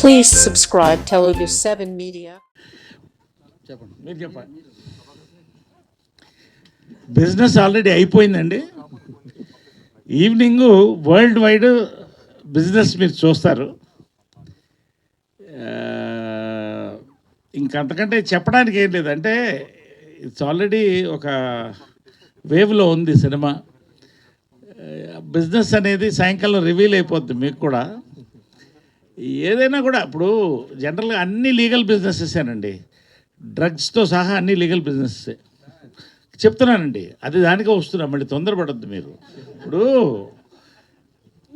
Please subscribe Telugu 7 Media. చెప్పండి, మీరు చెప్పండి. బిజినెస్ ఆల్రెడీ అయిపోయిందండి. ఈవినింగ్ వరల్డ్ వైడ్ బిజినెస్ మీరు చూస్తారు. ఇంకంతకంటే చెప్పడానికి ఏం లేదు. అంటే ఇట్స్ ఆల్రెడీ ఒక వేవ్లో ఉంది సినిమా. బిజినెస్ అనేది సాయంకాలం రివీల్ అయిపోద్ది మీకు కూడా. ఏదైనా కూడా ఇప్పుడు జనరల్గా అన్ని లీగల్ బిజినెసెసేనండి, డ్రగ్స్తో సహా అన్ని లీగల్ బిజినెస్సే చెప్తున్నానండి. అది దానికే వస్తున్నా, మళ్ళీ తొందరపడద్దు మీరు. ఇప్పుడు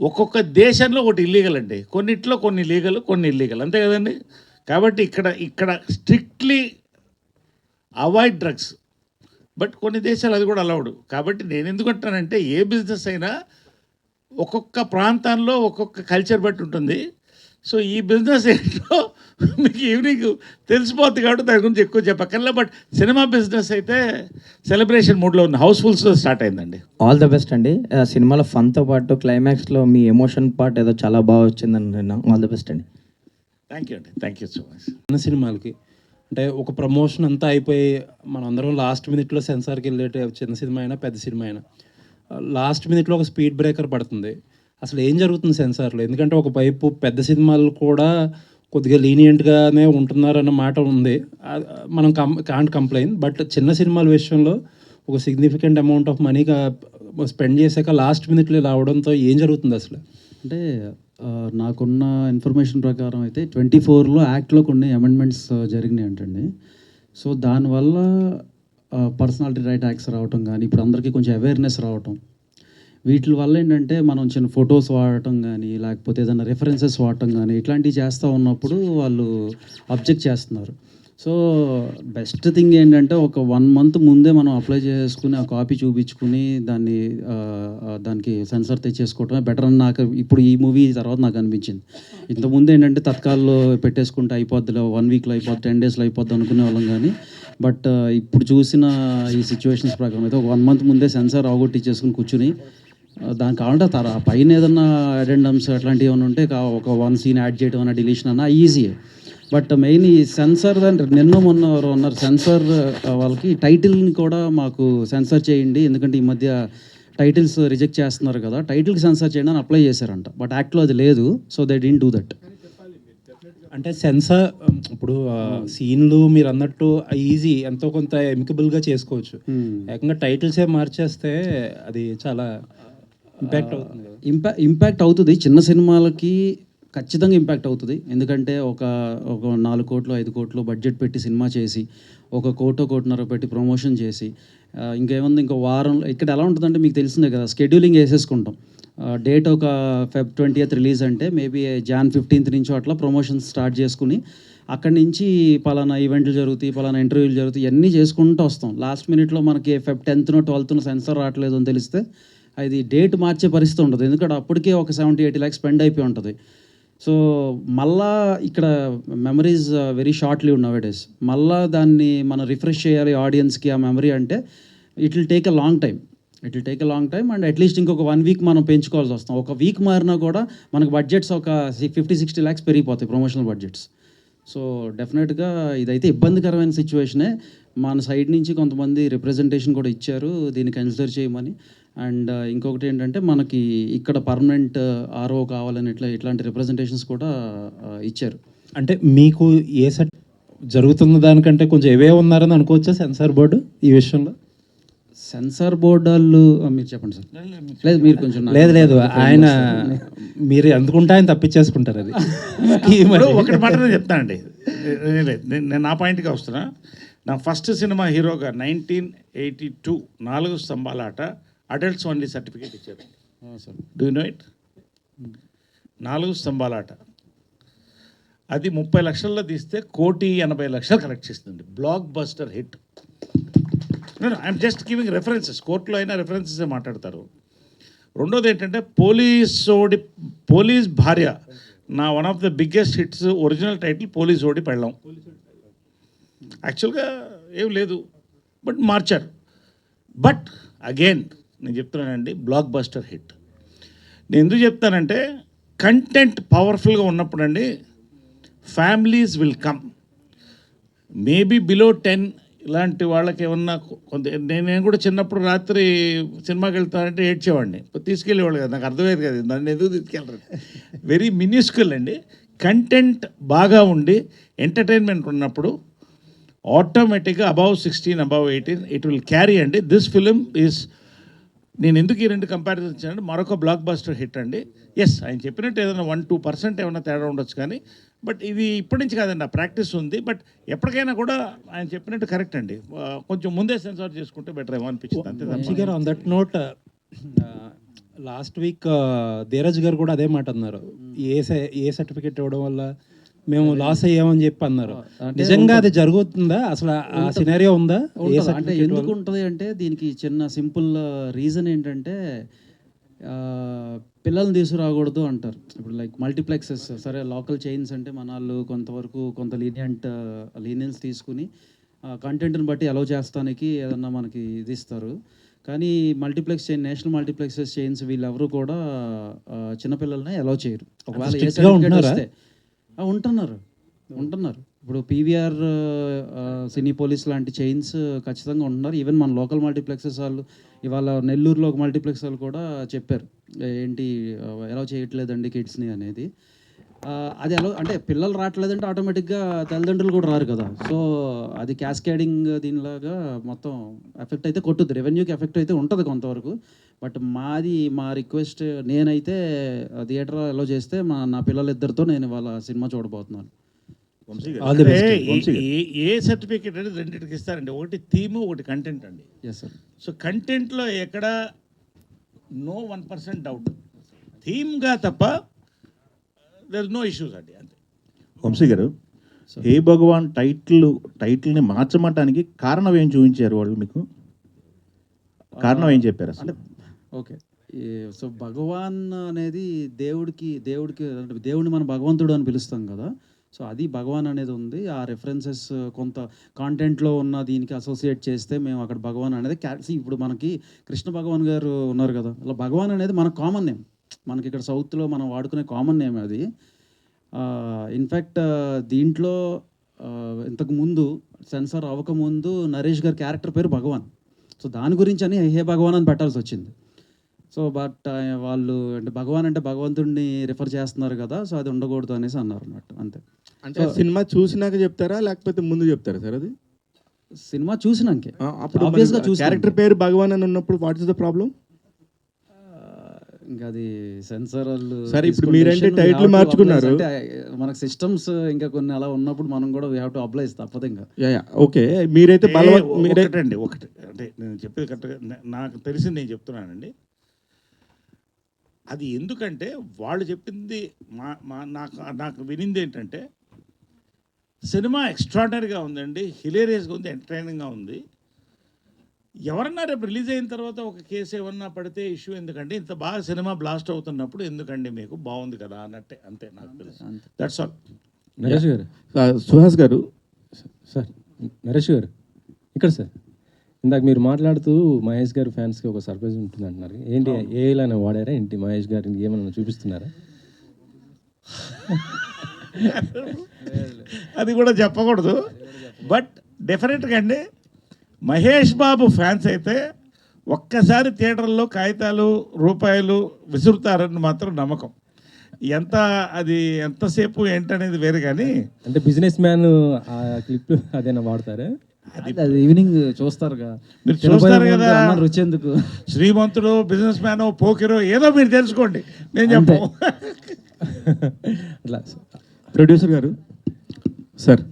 ఒక్కొక్క దేశంలో ఒకటి ఇల్లీగల్ అండి, కొన్నిట్లో కొన్ని లీగల్ కొన్ని ఇల్లీగల్, అంతే కదండి. కాబట్టి ఇక్కడ స్ట్రిక్ట్లీ అవాయిడ్ డ్రగ్స్, బట్ కొన్ని దేశాలు అది కూడా అలౌడ్. కాబట్టి నేను ఎందుకంటానంటే ఏ బిజినెస్ అయినా ఒక్కొక్క ప్రాంతాల్లో ఒక్కొక్క కల్చర్ బట్టి ఉంటుంది. సో ఈ బిజినెస్ ఏంటో మీకు ఈవినింగ్ తెలిసిపోతుంది కాబట్టి దాని గురించి ఎక్కువ చెప్పక్కర్లే. బట్ సినిమా బిజినెస్ అయితే సెలబ్రేషన్ మూడ్లో ఉన్న హౌస్ఫుల్స్తో స్టార్ట్ అయిందండి. ఆల్ ద బెస్ట్ అండి. సినిమాలో ఫన్తో పాటు క్లైమాక్స్లో మీ ఎమోషన్ పార్ట్ ఏదో చాలా బాగా వచ్చిందని విన్నాం. ఆల్ ద బెస్ట్ అండి. థ్యాంక్ యూ అండి, థ్యాంక్ యూ సో మచ్. చిన్న సినిమాలకి అంటే ఒక ప్రమోషన్ అంతా అయిపోయి మనం అందరం లాస్ట్ మినిట్లో సెన్సార్కి వెళ్ళేట చిన్న సినిమా అయినా పెద్ద సినిమా అయినా లాస్ట్ మినిట్లో ఒక స్పీడ్ బ్రేకర్ పడుతుంది. అసలు ఏం జరుగుతుంది సెన్సార్లో? ఎందుకంటే ఒక వైపు పెద్ద సినిమాలు కూడా కొద్దిగా లీనియంట్గానే ఉంటున్నారన్న మాట ఉంది, మనం కాంట్ కంప్లైన్. బట్ చిన్న సినిమాల విషయంలో ఒక significant amount of money spend చేశాక లాస్ట్ మినిట్లో రావడంతో ఏం జరుగుతుంది అసలు? అంటే నాకున్న ఇన్ఫర్మేషన్ ప్రకారం అయితే 24లో యాక్ట్లో కొన్ని అమెండ్మెంట్స్ జరిగినాయి అంటండి. సో దానివల్ల పర్సనాలిటీ రైట్ యాక్ట్స్ రావటం కానీ, ఇప్పుడు అందరికీ కొంచెం అవేర్నెస్ రావటం, వీటి వల్ల ఏంటంటే మనం చిన్న ఫొటోస్ వాడటం కానీ, లేకపోతే ఏదైనా రెఫరెన్సెస్ వాడటం కానీ ఇట్లాంటివి చేస్తూ ఉన్నప్పుడు వాళ్ళు అబ్జెక్ట్ చేస్తున్నారు. సో బెస్ట్ థింగ్ ఏంటంటే ఒక 1 month ముందే మనం అప్లై చేసుకుని ఆ కాపీ చూపించుకుని దానికి సెన్సార్ తెచ్చేసుకోవటమే బెటర్ అని నాకు ఇప్పుడు ఈ మూవీ తర్వాత నాకు అనిపించింది. ఇంతకుముందు ఏంటంటే తత్కాల్లో పెట్టేసుకుంటే అయిపోద్దిలో 1 weekలో అయిపోద్ది, 10 daysలో అయిపోద్ది అనుకునే వాళ్ళం. కానీ బట్ ఇప్పుడు చూసిన ఈ సిచ్యువేషన్స్ ప్రకారం అయితే ఒక 1 month ముందే సెన్సార్ అవగొట్టించేసుకుని కూర్చుని దానికి కావాలంటే పైన ఏదన్నా అటెండమ్స్ అట్లాంటివి ఏమైనా ఉంటే ఒక 1 scene యాడ్ చేయడం అన్న డిలీషన్ అన్న ఈజీయే. బట్ మెయిన్ ఈ సెన్సార్ నిన్న మొన్న ఎవరు అన్నారు సెన్సార్ వాళ్ళకి టైటిల్ని కూడా మాకు సెన్సార్ చేయండి, ఎందుకంటే ఈ మధ్య టైటిల్స్ రిజెక్ట్ చేస్తున్నారు కదా, టైటిల్కి సెన్సార్ చేయండి అని అప్లై చేశారంట. బట్ యాక్ట్లో అది లేదు. So they didn't do that. అంటే సెన్సార్ ఇప్పుడు సీన్లు మీరు అన్నట్టు ఈజీ ఎంతో కొంత ఎమికబుల్గా చేసుకోవచ్చు. ఏకంగా టైటిల్సే మార్చేస్తే అది చాలా ఇంపాక్ట్ అవుతుంది. ఇంపాక్ట్ అవుతుంది, చిన్న సినిమాలకి ఖచ్చితంగా ఇంపాక్ట్ అవుతుంది. ఎందుకంటే ఒక 4 కోట్లు 5 కోట్లు బడ్జెట్ పెట్టి సినిమా చేసి 1 కోటో 1.5 పెట్టి ప్రమోషన్ చేసి ఇంకేముంది ఇంకో వారం. ఇక్కడ ఎలా ఉంటుందంటే మీకు తెలిసిందే కదా, షెడ్యూలింగ్ వేసేసుకుంటాం. డేట్ ఒక Feb 20th రిలీజ్ అంటే మేబీ Jan 15th నుంచో అట్లా ప్రమోషన్స్ స్టార్ట్ చేసుకుని అక్కడి నుంచి పలానా ఈవెంట్లు జరుగుతాయి, పలానా ఇంటర్వ్యూలు జరుగుతాయి, ఇవన్నీ చేసుకుంటూ వస్తాం. లాస్ట్ మినిట్లో మనకి Feb 10th 12th సెన్సార్ రావట్లేదు అని తెలిస్తే అది డేట్ మార్చే పరిస్థితి ఉంటుంది. ఎందుకంటే అప్పటికే ఒక 70-80 lakhs స్పెండ్ అయిపోయి ఉంటుంది. సో మళ్ళా ఇక్కడ memories very short lived now days. మళ్ళా దాన్ని మనం రిఫ్రెష్ చేయాలి ఆడియన్స్కి ఆ మెమరీ అంటే it will take a long time and at least ఇంకొక 1 week మనం పెంచుకోవాల్సి వస్తాం. ఒక వీక్ మారినా కూడా మనకు బడ్జెట్స్ ఒక 50-60 lakhs పెరిగిపోతాయి, ప్రమోషనల్ బడ్జెట్స్. సో డెఫినెట్గా ఇదైతే ఇబ్బందికరమైన సిచ్యువేషనే. మన సైడ్ నుంచి కొంతమంది రిప్రజెంటేషన్ కూడా ఇచ్చారు దీన్ని కన్సిడర్ చేయమని. అండ్ ఇంకొకటి ఏంటంటే మనకి ఇక్కడ పర్మనెంట్ ఆర్ఓ కావాలని ఇట్లాంటి రిప్రజెంటేషన్స్ కూడా ఇచ్చారు. అంటే మీకు ఏ సెట్ జరుగుతున్న దానికంటే కొంచెం ఎవే ఉన్నారని అనుకోవచ్చా సెన్సార్ బోర్డు ఈ విషయంలో? సెన్సార్ బోర్డు వాళ్ళు మీరు చెప్పండి సార్. లేదు మీరు కొంచెం లేదు ఆయన మీరు అందుకుంటే ఆయన తప్పించేసుకుంటారు. అది ఒకటి మాట నేను చెప్తానండి, నేను నా పాయింట్గా వస్తున్నా. నా ఫస్ట్ సినిమా హీరోగా 1982 4 స్తంభాల ఆట అడల్ట్స్ ఓన్లీ సర్టిఫికేట్ ఇచ్చారు. Do you know it? 4 స్తంభాల ఆట అది 30 లక్షల్లో తీస్తే 1,80,00,000 కలెక్ట్ చేస్తుంది. Blockbuster hit. I'm just giving references. కోర్టులో అయినా రెఫరెన్సెస్ మాట్లాడతారు. రెండోది ఏంటంటే పోలీస్ భార్య నా one of the biggest hits. Original title police ఓడి పెళ్ళాం. యాక్చువల్గా ఏం లేదు, బట్ మార్చారు. బట్ అగైన్ నేను చెప్తున్నానండి, బ్లాక్ బస్టర్ హిట్. నేను ఎందుకు చెప్తానంటే కంటెంట్ పవర్ఫుల్గా ఉన్నప్పుడు అండి families will come. Maybe below 10 ఇలాంటి వాళ్ళకి ఏమన్నా కొంత నేను కూడా చిన్నప్పుడు రాత్రి సినిమాకి వెళ్తానంటే ఏడ్చేవాడిని, తీసుకెళ్ళేవాళ్ళు కదా, నాకు అర్థమయ్యేది కదా నన్ను ఎందుకు తీసుకెళ్ళరు. వెరీ మినిస్కుల్ అండి. కంటెంట్ బాగా ఉండి ఎంటర్టైన్మెంట్ ఉన్నప్పుడు ఆటోమేటిక్గా above 16 above 18 it will carry అండి. దిస్ ఫిలిం ఈజ్, నేను ఎందుకు ఈ 2 కంపారిజన్ ఇచ్చానంటే మరొక బ్లాక్ బస్టర్ హిట్ అండి. ఎస్, ఆయన చెప్పినట్టు ఏదైనా 1-2% ఏమైనా తేడా ఉండొచ్చు, కానీ బట్ ఇది ఇప్పటి నుంచి కాదండి, ఆ ప్రాక్టీస్ ఉంది. బట్ ఎప్పటికైనా కూడా ఆయన చెప్పినట్టు కరెక్ట్ అండి. కొంచెం ముందే సెన్సార్ చేసుకుంటే బెటర్ ఏమో అనిపించింది అంతే వంశీ తప్ప. గారు on that note, last week Dheeraj గారు కూడా అదే మాట అన్నారు. ఏ సర్టిఫికేట్ ఇవ్వడం వల్ల మేము లాస్ అయ్యామని చెప్పి అన్నారు. నిజంగా అది జరుగుతుందా? అసలు ఆ సినారియో ఉందా? అంటే ఎందుకు ఉంటుంది అంటే దీనికి చిన్న సింపుల్ రీజన్ ఏంటంటే పిల్లల్ని తీసుకురాకూడదు అంటారు. ఇప్పుడు లైక్ మల్టీప్లెక్సెస్, సరే లోకల్ చైన్స్ అంటే మన వాళ్ళు కొంతవరకు కొంత లీనియన్స్ తీసుకుని కంటెంట్ని బట్టి అలౌ చేస్తానికి ఏదన్నా మనకి ఇది ఇస్తారు. కానీ multiplex chain, national multiplexes chains వీళ్ళెవరూ కూడా చిన్నపిల్లల్ని అలౌ చేయరు. ఒకవేళ ఏ సర్టిఫికేట్ వస్తే ఉంటున్నారు. ఇప్పుడు పీవీఆర్, సినీపోలిస్ లాంటి చైన్స్ ఖచ్చితంగా ఉంటున్నారు. ఈవెన్ మన లోకల్ మల్టీప్లెక్సెస్ వాళ్ళు ఇవాళ నెల్లూరులో ఒక మల్టీప్లెక్స్ వాళ్ళు కూడా చెప్పారు, ఏంటి ఎలా చేయట్లేదండి కిడ్స్ని అనేది. అది ఎలా అంటే పిల్లలు రావట్లేదంటే ఆటోమేటిక్గా తల్లిదండ్రులు కూడా రారు కదా. సో అది క్యాస్కేడింగ్ దీనిలాగా మొత్తం ఎఫెక్ట్ అయితే కొట్టుద్ది, రెవెన్యూకి ఎఫెక్ట్ అయితే ఉంటుంది కొంతవరకు. బట్ మా రిక్వెస్ట్, నేనైతే థియేటర్ ఎలా చేస్తే నా పిల్లలిద్దరితో నేను వాళ్ళ సినిమా చూడబోతున్నాను. ఏ సర్టిఫికేట్ అనేది రెండింటికి ఇస్తారండి, ఒకటి థీము, ఒకటి కంటెంట్ అండి. Yes sir. సో కంటెంట్లో ఎక్కడ నో 1% డౌట్, థీమ్గా తప్ప దర్ నో ఇష్యూస్ అండి, అంతే. వంశీ గారు, హే భగవాన్ టైటిల్ని మార్చమటానికి కారణం ఏం చూపించారు వాళ్ళు మీకు? కారణం ఏం చెప్పారు అసలు? ఓకే, సో భగవాన్ అనేది దేవుడికి అంటే దేవుడిని మనం భగవంతుడు అని పిలుస్తాం కదా. సో అది భగవాన్ అనేది ఉంది. ఆ రెఫరెన్సెస్ కొంత కాంటెంట్లో ఉన్న దీనికి అసోసియేట్ చేస్తే మేము అక్కడ భగవాన్ అనేది ఇప్పుడు మనకి కృష్ణ భగవాన్ గారు ఉన్నారు కదా, అలా భగవాన్ అనేది మన కామన్ నేమ్, మనకి ఇక్కడ సౌత్లో మనం వాడుకునే కామన్ నేమ్ అది. ఇన్ఫ్యాక్ట్ దీంట్లో ఇంతకుముందు సెన్సార్ అవ్వకముందు నరేష్ గారి క్యారెక్టర్ పేరు భగవాన్. సో దాని గురించి అని హే భగవాన్ అని పెట్టాల్సి వచ్చింది. సో బట్ వాళ్ళు అంటే భగవాన్ అంటే భగవంతుడిని రిఫర్ చేస్తున్నారు కదా, సో అది ఉండకూడదు అనేసి అన్నారు అన్నట్టు, అంతే. అంటే సినిమా చూసినాక చెప్తారా లేకపోతే ముందు చెప్తారా సార్? అది సినిమా చూసినాకే. అప్పుడు ఆబ్వియస్గా క్యారెక్టర్ పేరు భగవాన్ అని ఉన్నప్పుడు వాట్ ఇస్ ద ప్రాబ్లం? ఇంకా అది సెన్సార్ వాళ్ళు సరే, ఇప్పుడు మీరంటే టైటిల్ మార్చుకున్నారు, మనకు సిస్టమ్స్ ఇంకా కొన్ని అలా ఉన్నప్పుడు మనం కూడా వీ హ్యావ్ టు అప్లై, తప్పదు ఇంకా. ఓకే, మీరైతే ఒకటి అంటే నేను చెప్పేది కరెక్ట్గా నాకు తెలిసింది నేను చెప్తున్నానండి. అది ఎందుకంటే వాళ్ళు చెప్పింది నాకు వినింది ఏంటంటే సినిమా ఎక్స్ట్రాడనరీగా ఉందండి, హిలేరియస్గా ఉంది, ఎంటర్టైనింగ్గా ఉంది. ఎవరన్నా రేపు రిలీజ్ అయిన తర్వాత ఒక కేసు ఏమన్నా పడితే ఇష్యూ ఎందుకండి, ఇంత బాగా సినిమా బ్లాస్ట్ అవుతున్నప్పుడు ఎందుకండి, మీకు బాగుంది కదా అన్నట్టే, అంతే నాకు తెలుసు. That's all. నరేష్ గారు, సుహాస్ గారు, సార్ నరేష్ గారు ఇక్కడ సార్, ఇందాక మీరు మాట్లాడుతూ మహేష్ గారు ఫ్యాన్స్కి ఒక సర్ప్రైజ్ ఉంటుంది అంటున్నారు. ఏంటి, ఏలైనా వాడారా ఏంటి? మహేష్ గారిని ఏమైనా చూపిస్తున్నారా? అది కూడా చెప్పకూడదు, బట్ డెఫినెట్గా అండి మహేష్ బాబు ఫ్యాన్స్ అయితే ఒక్కసారి థియేటర్లో కాగితాలు రూపాయలు విసురుతారని మాత్రం నమ్మకం. ఎంతసేపు ఏంటనేది వేరు, కానీ అంటే బిజినెస్ మ్యాన్ ఆ క్లిప్ అదేనా వాడతారా? అది ఈవినింగ్ చూస్తారుగా, మీరు చూస్తారు కదా, రుచేందుకు. శ్రీమంతుడు, బిజినెస్ మ్యాన్, పోకిరో ఏదో మీరు తెలుసుకోండి, నేను చెప్పు. అట్లా ప్రొడ్యూసర్ గారు సార్,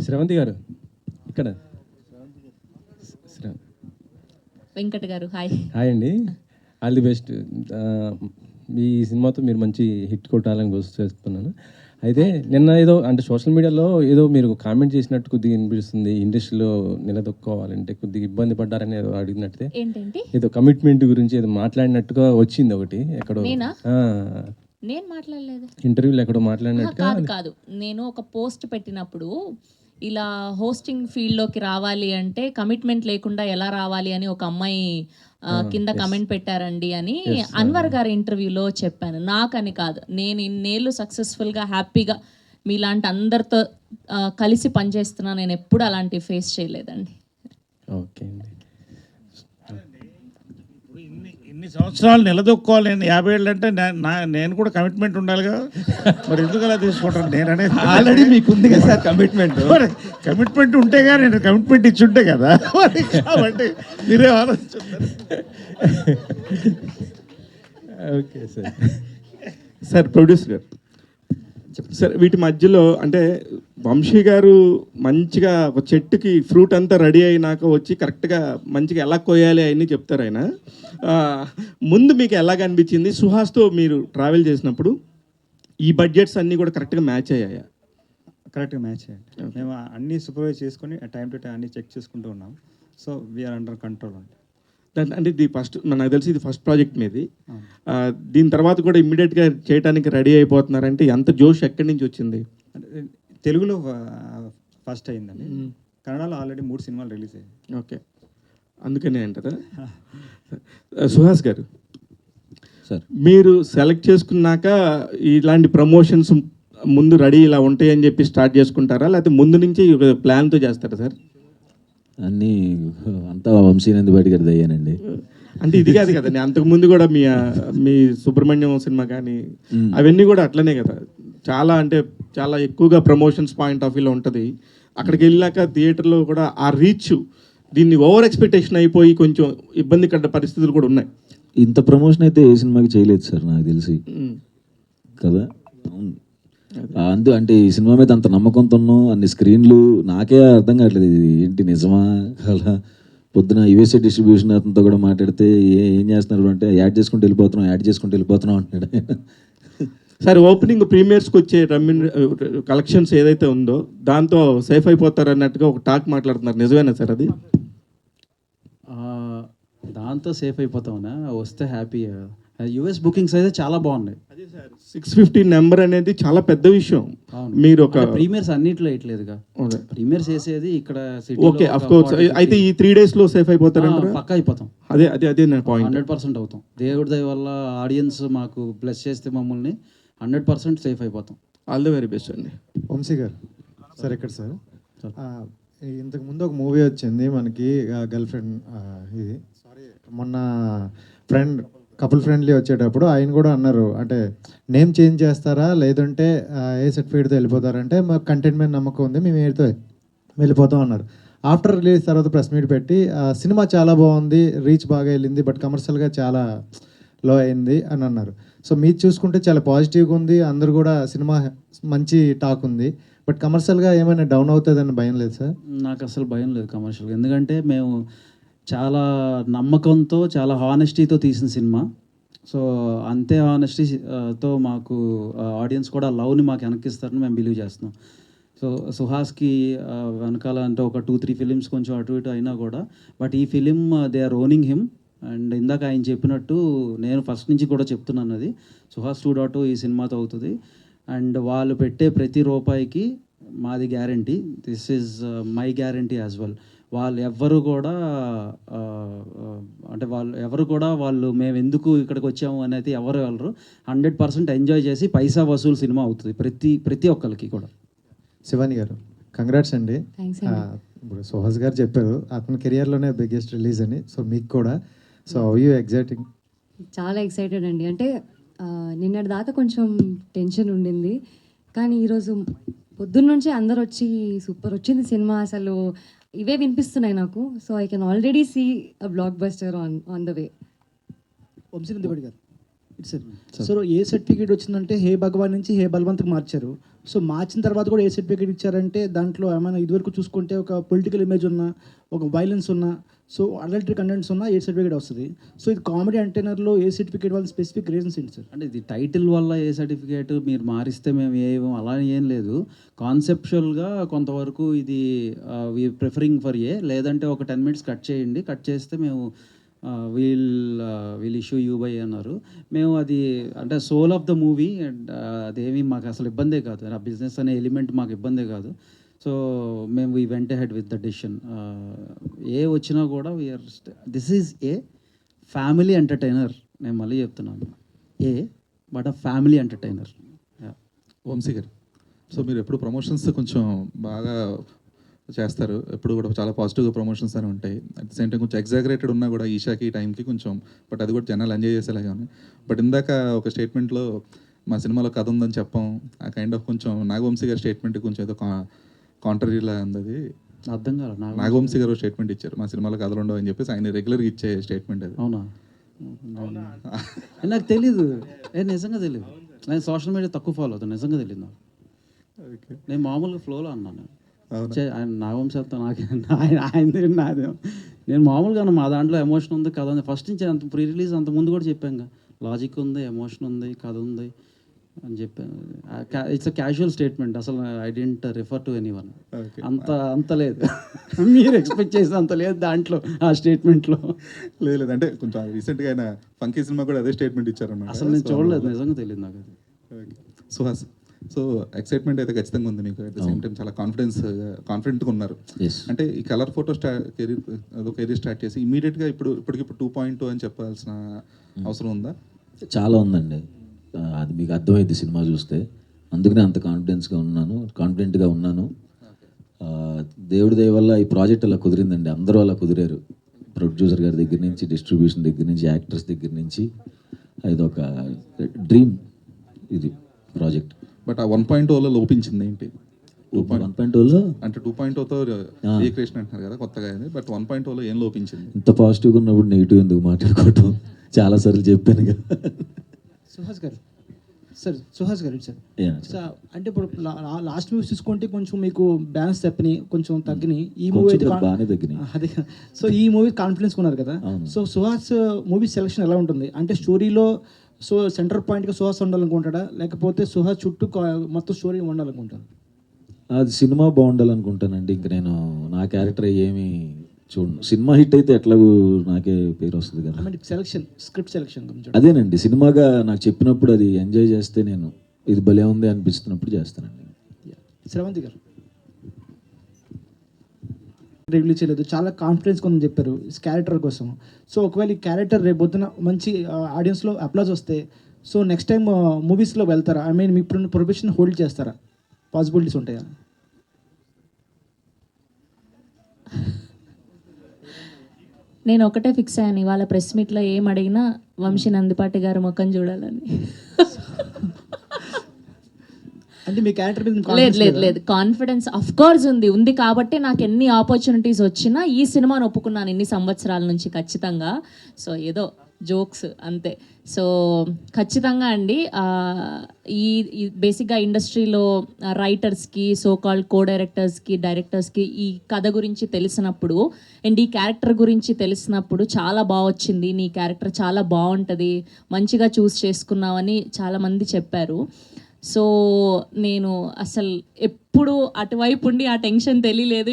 శ్రవంతి గారు ఇక్కడ, వెంకట్ గారు హాయ్. హాయ్ అండి, ఆల్ ది బెస్ట్. ఈ సినిమాతో మీరు మంచి హిట్ కొట్టాలని చేస్తున్నాను. అయితే నిన్న ఏదో అంటే సోషల్ మీడియాలో ఏదో మీరు కామెంట్ చేసినట్టు కొద్దిగా వినిపిస్తుంది, ఇండస్ట్రీలో నిలదొక్కోవాలంటే కొద్దిగా ఇబ్బంది పడ్డారని ఏదో అడిగినట్టే, ఏంటంటే ఏదో కమిట్మెంట్ గురించి ఏదో మాట్లాడినట్టుగా వచ్చింది ఒకటి ఎక్కడో. నేను మాట్లాడలేదు, ఇంటర్వ్యూలో ఎక్కడో మాట్లాడినట్టుగా. కాదు, నేను ఒక పోస్ట్ పెట్టినప్పుడు ఇలా హోస్టింగ్ ఫీల్డ్లోకి రావాలి అంటే కమిట్మెంట్ లేకుండా ఎలా రావాలి అని ఒక అమ్మాయి కింద కమెంట్ పెట్టారండి అని అన్వర్ గారి ఇంటర్వ్యూలో చెప్పాను. నాకని కాదు, నేను ఇన్నేళ్ళు సక్సెస్ఫుల్గా హ్యాపీగా మీలాంటి అందరితో కలిసి పనిచేస్తున్నా, నేను ఎప్పుడు అలాంటి ఫేస్ చేయలేదండి. ఓకే అండి. ఇన్ని సంవత్సరాలు నిలదొక్కోవాలి, నేను 50 ఏళ్ళు అంటే నేను కూడా కమిట్మెంట్ ఉండాలి కదా, మరి ఎందుకు అలా తీసుకుంటాను నేను అనేది. ఆల్రెడీ మీకు ఉంది కదా సార్ కమిట్మెంట్. మరి కమిట్మెంట్ ఉంటేగా, నేను కమిట్మెంట్ ఇచ్చి ఉంటే కదా మరి, కాబట్టి మీరే ఆలోచిస్తున్నారు. Okay sir. సార్ ప్రొడ్యూసర్ గారు సార్, వీటి మధ్యలో అంటే వంశీ గారు మంచిగా ఒక చెట్టుకి ఫ్రూట్ అంతా రెడీ అయినాక వచ్చి కరెక్ట్గా మంచిగా ఎలా కోయాలి అవన్నీ చెప్తారు ఆయన. ముందు మీకు ఎలాగ అనిపించింది సుహాస్తో మీరు ట్రావెల్ చేసినప్పుడు? ఈ బడ్జెట్స్ అన్నీ కూడా కరెక్ట్గా మ్యాచ్ అయ్యాయా? కరెక్ట్గా మ్యాచ్ అయ్యాయి. మేము అన్నీ సూపర్వైజ్ చేసుకొని టైం టు టైం అన్నీ చెక్ చేసుకుంటూ ఉన్నాం. సో వీఆర్ అండర్ కంట్రోల్ అండి. అంటే ఇది ఫస్ట్, నాకు తెలిసి ఇది ఫస్ట్ ప్రాజెక్ట్ మీది. దీని తర్వాత కూడా ఇమ్మీడియట్గా చేయడానికి రెడీ అయిపోతున్నారంటే ఎంత జోష్ ఎక్కడి నుంచి వచ్చింది? తెలుగులో ఫస్ట్ అయిందండి, కన్నడలో ఆల్రెడీ 3 సినిమాలు రిలీజ్ అయ్యాయి. ఓకే, అందుకనే అంటారా? సుహాస్ గారు సార్, మీరు సెలెక్ట్ చేసుకున్నాక ఇలాంటి ప్రమోషన్స్ ముందు రెడీ ఇలా ఉంటాయని చెప్పి స్టార్ట్ చేసుకుంటారా, లేకపోతే ముందు నుంచి ప్లాన్తో చేస్తారా సార్? అన్నీ అంతా వంశీనంద బయట గారిది అయ్యానండి. అంటే ఇది కాదు కదండి, అంతకుముందు కూడా మీ సుబ్రహ్మణ్యం సినిమా కానీ అవన్నీ కూడా అట్లనే కదా, చాలా అంటే చాలా ఎక్కువగా ప్రమోషన్స్ పాయింట్ ఆఫ్ వ్యూలో ఉంటుంది. అక్కడికి వెళ్ళాక థియేటర్లో కూడా ఆ రీచ్, దీన్ని ఓవర్ ఎక్స్పెక్టేషన్ అయిపోయి కొంచెం ఇబ్బందికర పరిస్థితులు కూడా ఉన్నాయి. ఇంత ప్రమోషన్ అయితే ఏ సినిమాకి చేయలేదు సార్ నాకు తెలిసి కదా. అవును, అంటే ఈ సినిమా మీద అంత నమ్మకంతో అన్ని స్క్రీన్లు నాకే అర్థం కావట్లేదు, ఇది ఏంటి నిజమా అలా. పొద్దున యూఎస్ఏ డిస్ట్రిబ్యూషన్ అతనితో కూడా మాట్లాడితే ఏం చేస్తున్నారు అంటే యాడ్ చేసుకుంటూ వెళ్ళిపోతున్నాం అంటున్నాడు. సార్, ఓపెనింగ్ ప్రీమియర్స్కి వచ్చే కలెక్షన్స్ ఏదైతే ఉందో దాంతో సేఫ్ అయిపోతారు అన్నట్టుగా ఒక టాక్ మాట్లాడుతున్నారు, నిజమేనా సార్ అది? దాంతో సేఫ్ అయిపోతామన్నా, వస్తే హ్యాపీ. యూఎస్ బుకింగ్స్ అయితే చాలా బాగున్నాయి. అదే సార్, 650 నెంబర్ అనేది చాలా పెద్ద విషయం. మీరు ఒక ప్రీమియర్స్ అన్నిట్లో వేయట్లేదుగా, ప్రీమియర్స్ వేసేది ఇక్కడ. Okay, of course. అయితే ఈ 3 days లో సేఫ్ అయిపోతారంటారా? పక్కా అయిపోతాం. అదే నా పాయింట్. 100% అవుతాం. దేవుడి దయ వల్ల ఆడియన్స్ మాకు బ్లెస్ చేస్తే మమ్మల్ని 100% సేఫ్ అయిపోతాం. ఆల్ ది వెరీ బెస్ట్ అండి. వంశీ గారు సార్, ఎక్కడ సార్? ఇంతకు ముందు ఒక మూవీ వచ్చింది మనకి, గర్ల్ ఫ్రెండ్, ఇది మొన్న కపుల్ ఫ్రెండ్లీ వచ్చేటప్పుడు ఆయన కూడా అన్నారు, అంటే నేమ్ చేంజ్ చేస్తారా లేదంటే ఏ సర్టిఫికేట్తో వెళ్ళిపోతారంటే మాకు కంటెంట్ మీద నమ్మకం ఉంది, మేము ఏతో వెళ్ళిపోతాం అన్నారు. ఆఫ్టర్ రిలీజ్ తర్వాత ప్రెస్ మీట్ పెట్టి సినిమా చాలా బాగుంది, రీచ్ బాగా వెళ్ళింది, బట్ కమర్షియల్గా చాలా లో అయింది అని అన్నారు. సో మీరు చూసుకుంటే చాలా పాజిటివ్గా ఉంది, అందరు కూడా సినిమా మంచి టాక్ ఉంది, బట్ కమర్షియల్గా ఏమైనా డౌన్ అవుతుందని భయం లేదు సార్? నాకు అసలు భయం లేదు కమర్షియల్గా, ఎందుకంటే మేము చాలా నమ్మకంతో చాలా హానెస్టీతో తీసిన సినిమా. సో అంతే హానెస్టీతో మాకు ఆడియన్స్ కూడా లవ్ని మాకు వెనక్కిస్తారని మేము బిలీవ్ చేస్తున్నాం. సో సుహాస్కి వెనకాల అంటే ఒక 2-3 ఫిలిమ్స్ కొంచెం అటు ఇటు అయినా కూడా, బట్ ఈ film they are owning him. And ఇందాక ఆయన చెప్పినట్టు నేను ఫస్ట్ నుంచి కూడా చెప్తున్నాను, అది సుహాస్ 2.0 ఈ సినిమాతో అవుతుంది. అండ్ వాళ్ళు పెట్టే ప్రతి రూపాయికి మాది guarantee, this is my guarantee as well. వాళ్ళు ఎవరు కూడా వాళ్ళు మేము ఎందుకు ఇక్కడికి వచ్చాము అనేది ఎవరు వెళ్ళరు. 100% ఎంజాయ్ చేసి పైసా వసూలు సినిమా అవుతుంది ప్రతి ఒక్కరికి కూడా. శివాని గారు కంగ్రాట్స్ అండి. ఇప్పుడు సుహాస్ గారు చెప్పారు అతని కెరియర్లోనే బిగ్గెస్ట్ రిలీజ్ అని, సో మీకు కూడా. So you exciting? చాలా ఎక్సైటెడ్ అండి. అంటే నిన్నటి దాకా కొంచెం టెన్షన్ ఉండింది, కానీ ఈరోజు పొద్దున్న నుంచి అందరు వచ్చి సూపర్ వచ్చింది సినిమా, అసలు ఇవే వినిపిస్తున్నాయి నాకు. So I can already see a blockbuster on the way. వంశీనందబడి గారు, సో ఏ సర్టిఫికేట్ వచ్చిందంటే హే భగవాన్ నుంచి హే బల్వంత్కి మార్చారు. సో మార్చిన తర్వాత కూడా ఏ సర్టిఫికేట్ ఇచ్చారంటే దాంట్లో ఏమైనా ఇదివరకు చూసుకుంటే ఒక పొలిటికల్ ఇమేజ్ ఉన్న, ఒక వైలెన్స్ ఉన్న, సో అడల్టరీ కంటెంట్స్ ఉన్న ఏ సర్టిఫికేట్ వస్తుంది. సో ఇది కామెడీ అంటైనర్లో ఏ సర్టిఫికేట్ వాళ్ళ స్పెసిఫిక్ రీజన్స్ ఏంటి సార్? అంటే ఇది టైటిల్ వల్ల ఏ సర్టిఫికేట్ మీరు మారిస్తే మేము అలా ఏం లేదు. కాన్సెప్చువల్గా కొంతవరకు ఇది వీ ప్రిఫరింగ్ ఫర్ లేదంటే ఒక 10 minutes కట్ చేయండి, కట్ చేస్తే మేము వీల్ ఇష్యూ యూ బై అన్నారు. మేము అది అంటే soul of the movie, and అదేమి మాకు అసలు ఇబ్బందే కాదు, ఆ బిజినెస్ అనే ఎలిమెంట్ మాకు ఇబ్బందే కాదు. సో మేము we went ahead with the decision. ఏ వచ్చినా కూడా we are this is family entertainer, నేను మళ్ళీ చెప్తున్నాను, but a family entertainer. Vamshi గారు, సో మీరు ఎప్పుడు ప్రమోషన్స్ కొంచెం బాగా చేస్తారు, ఎప్పుడు కూడా చాలా పాజిటివ్గా ప్రమోషన్స్ అని ఉంటాయి. అట్ ద సేమ్ టైం కొంచెం ఎగ్జాగరేటెడ్ ఉన్నా కూడా ఈషాకి ఈ టైంకి కొంచెం, బట్ అది కూడా జనాలు ఎంజాయ్ చేసేలాగా ఉంది. బట్ ఇందాక ఒక స్టేట్మెంట్లో మా సినిమాలో కథ ఉందని చెప్పాం, ఆ కైండ్ ఆఫ్ కొంచెం నాగవంశీ గారి స్టేట్మెంట్ కొంచెం ఏదో కాంట్రరీలా ఉంది. అది అర్థం కాదు. నాగవంశీ గారు స్టేట్మెంట్ ఇచ్చారు, మా సినిమాలో కథలు ఉండవు అని చెప్పేసి, ఆయన రెగ్యులర్గా ఇచ్చే స్టేట్మెంట్ అది. అవునా? నాకు తెలీదు, నిజంగా తెలీదు. నేను సోషల్ మీడియా తక్కువ ఫాలో అవుతాను, నిజంగా తెలియదు నాకు. నేను మామూలుగా ఫ్లోలో అన్నాను. ఆయన నాగవంశంతో ఆయన నాదే. నేను మామూలుగా మా దాంట్లో ఎమోషన్ ఉంది, కథ ఉంది. ఫస్ట్ నుంచి అంత ప్రీ రిలీజ్ అంత ముందు కూడా చెప్పాను, లాజిక్ ఉంది, ఎమోషన్ ఉంది, కథ ఉంది అని చెప్పాను. It's a casual statement. అసలు I didn't refer to anyone. అంత లేదు మీరు ఎక్స్పెక్ట్ చేసిన అంత లేదు దాంట్లో, ఆ స్టేట్మెంట్లో. లేదు అంటే కొంచెం రీసెంట్గా ఆయన ఫంకీ సినిమా కూడా అదే స్టేట్మెంట్ ఇచ్చారన్నమాట. అసలు నేను చూడలేదు, నిజంగా తెలియదు నాకు అది. సుహాస్, సో ఎక్సైట్మెంట్ అయితే ఖచ్చితంగా ఉంది మీకు, అట్ ద సేమ్ టైం చాలా కాన్ఫిడెంట్గా ఉన్నారు. అంటే ఈ కలర్ ఫోటో కెరీర్ స్టార్ట్ చేసి ఇమీడియట్గా ఇప్పటికి 2.2 అని చెప్పాల్సిన అవసరం ఉందా? చాలా ఉందండి, అది మీకు అర్థమైంది సినిమా చూస్తే. అందుకనే అంత కాన్ఫిడెంట్గా ఉన్నాను. దేవుడి దయ వల్ల ఈ ప్రాజెక్ట్ అలా కుదిరిందండి. అందరూ అలా కుదిరారు, ప్రొడ్యూసర్ గారి దగ్గర నుంచి, డిస్ట్రిబ్యూషన్ దగ్గర నుంచి, యాక్టర్స్ దగ్గర నుంచి. ఇది ఒక డ్రీమ్ ఇది ప్రాజెక్ట్. బట్ ఆ 1.0లో లోపించింది ఏంటి? 1.0లో అంటే 2.0తో రీక్రియేషన్ అంటున్నారు కదా కొత్తగా, బట్ 1.0లో ఏం లోపించింది? ఇంత పాజిటివ్గా ఉన్నప్పుడు నెగిటివ్ ఎందుకు మాట్లాడుకోవటం? చాలాసార్లు చెప్పాను కదా. సుహాస్ గారు సార్ అంటే ఇప్పుడు లాస్ట్ మూవీస్ చూసుకుంటే కొంచెం మీకు బ్యాలెన్స్ తప్పినాయి, కొంచెం తగ్గినాయి. ఈ మూవీ అయితే బాగానే తగ్గినాయి. అదే, సో ఈ మూవీ కాన్ఫిడెన్స్ ఉన్నారు కదా. సో సుహాస్ మూవీ సెలెక్షన్ ఎలా ఉంటుంది? అంటే స్టోరీలో సెంటర్ పాయింట్గా సుహాస్ ఉండాలనుకుంటాడా, లేకపోతే సుహాస్ చుట్టూ మొత్తం స్టోరీ ఉండాలనుకుంటాను? అది సినిమా బాగుండాలనుకుంటానండి. ఇంక నేను నా క్యారెక్టర్ ఏమి చూడండి. సినిమా హిట్ అయితే ఎట్లాగూ నాకే పేరు వస్తుంది కదా. స్క్రిప్ట్ సెలెక్షన్ అదేనండి, సినిమాగా నాకు చెప్పినప్పుడు అది ఎంజాయ్ చేస్తే, నేను ఇది భలే ఉంది అనిపిస్తున్నప్పుడు చేస్తానండి. శ్రవంతి గారు రివ్యూ చేయలేదు, చాలా కాన్ఫిడెన్స్ కొందని చెప్పారు క్యారెక్టర్ కోసం. సో ఒకవేళ ఈ క్యారెక్టర్ రేపు పొద్దున మంచి ఆడియన్స్లో అప్లాజ్ వస్తే, సో నెక్స్ట్ టైం మూవీస్లో వెళ్తారా? ఐ మీన్ ఇప్పుడు ప్రొఫెషన్ హోల్డ్ చేస్తారా? పాసిబిలిటీస్ ఉంటాయా? నేను ఒకటే ఫిక్స్ అయ్యాను, ఇవాళ ప్రెస్ మీట్లో ఏం అడిగినా వంశీ నందిపాటి గారు ముఖం చూడాలని. అంటే మీ క్యారెక్టర్ లేదు కాన్ఫిడెన్స్ అఫ్ కోర్స్ ఉంది కాబట్టి నాకు ఎన్ని ఆపర్చునిటీస్ వచ్చినా ఈ సినిమాని ఒప్పుకున్నాను ఇన్ని సంవత్సరాల నుంచి ఖచ్చితంగా. సో ఏదో జోక్స్ అంతే. సో ఖచ్చితంగా అండి, ఈ బేసిక్గా ఇండస్ట్రీలో రైటర్స్కి, సో కాల్డ్ కో డైరెక్టర్స్కి, డైరెక్టర్స్కి ఈ కథ గురించి తెలిసినప్పుడు అండ్ ఈ క్యారెక్టర్ గురించి తెలిసినప్పుడు చాలా బాగా వచ్చింది, నీ క్యారెక్టర్ చాలా బాగుంటుంది, మంచిగా చూస్ చేసుకున్నావని చాలామంది చెప్పారు. సో నేను అసలు ఎప్పుడు అటువైపు ఉండి ఆ టెన్షన్ తెలియలేదు.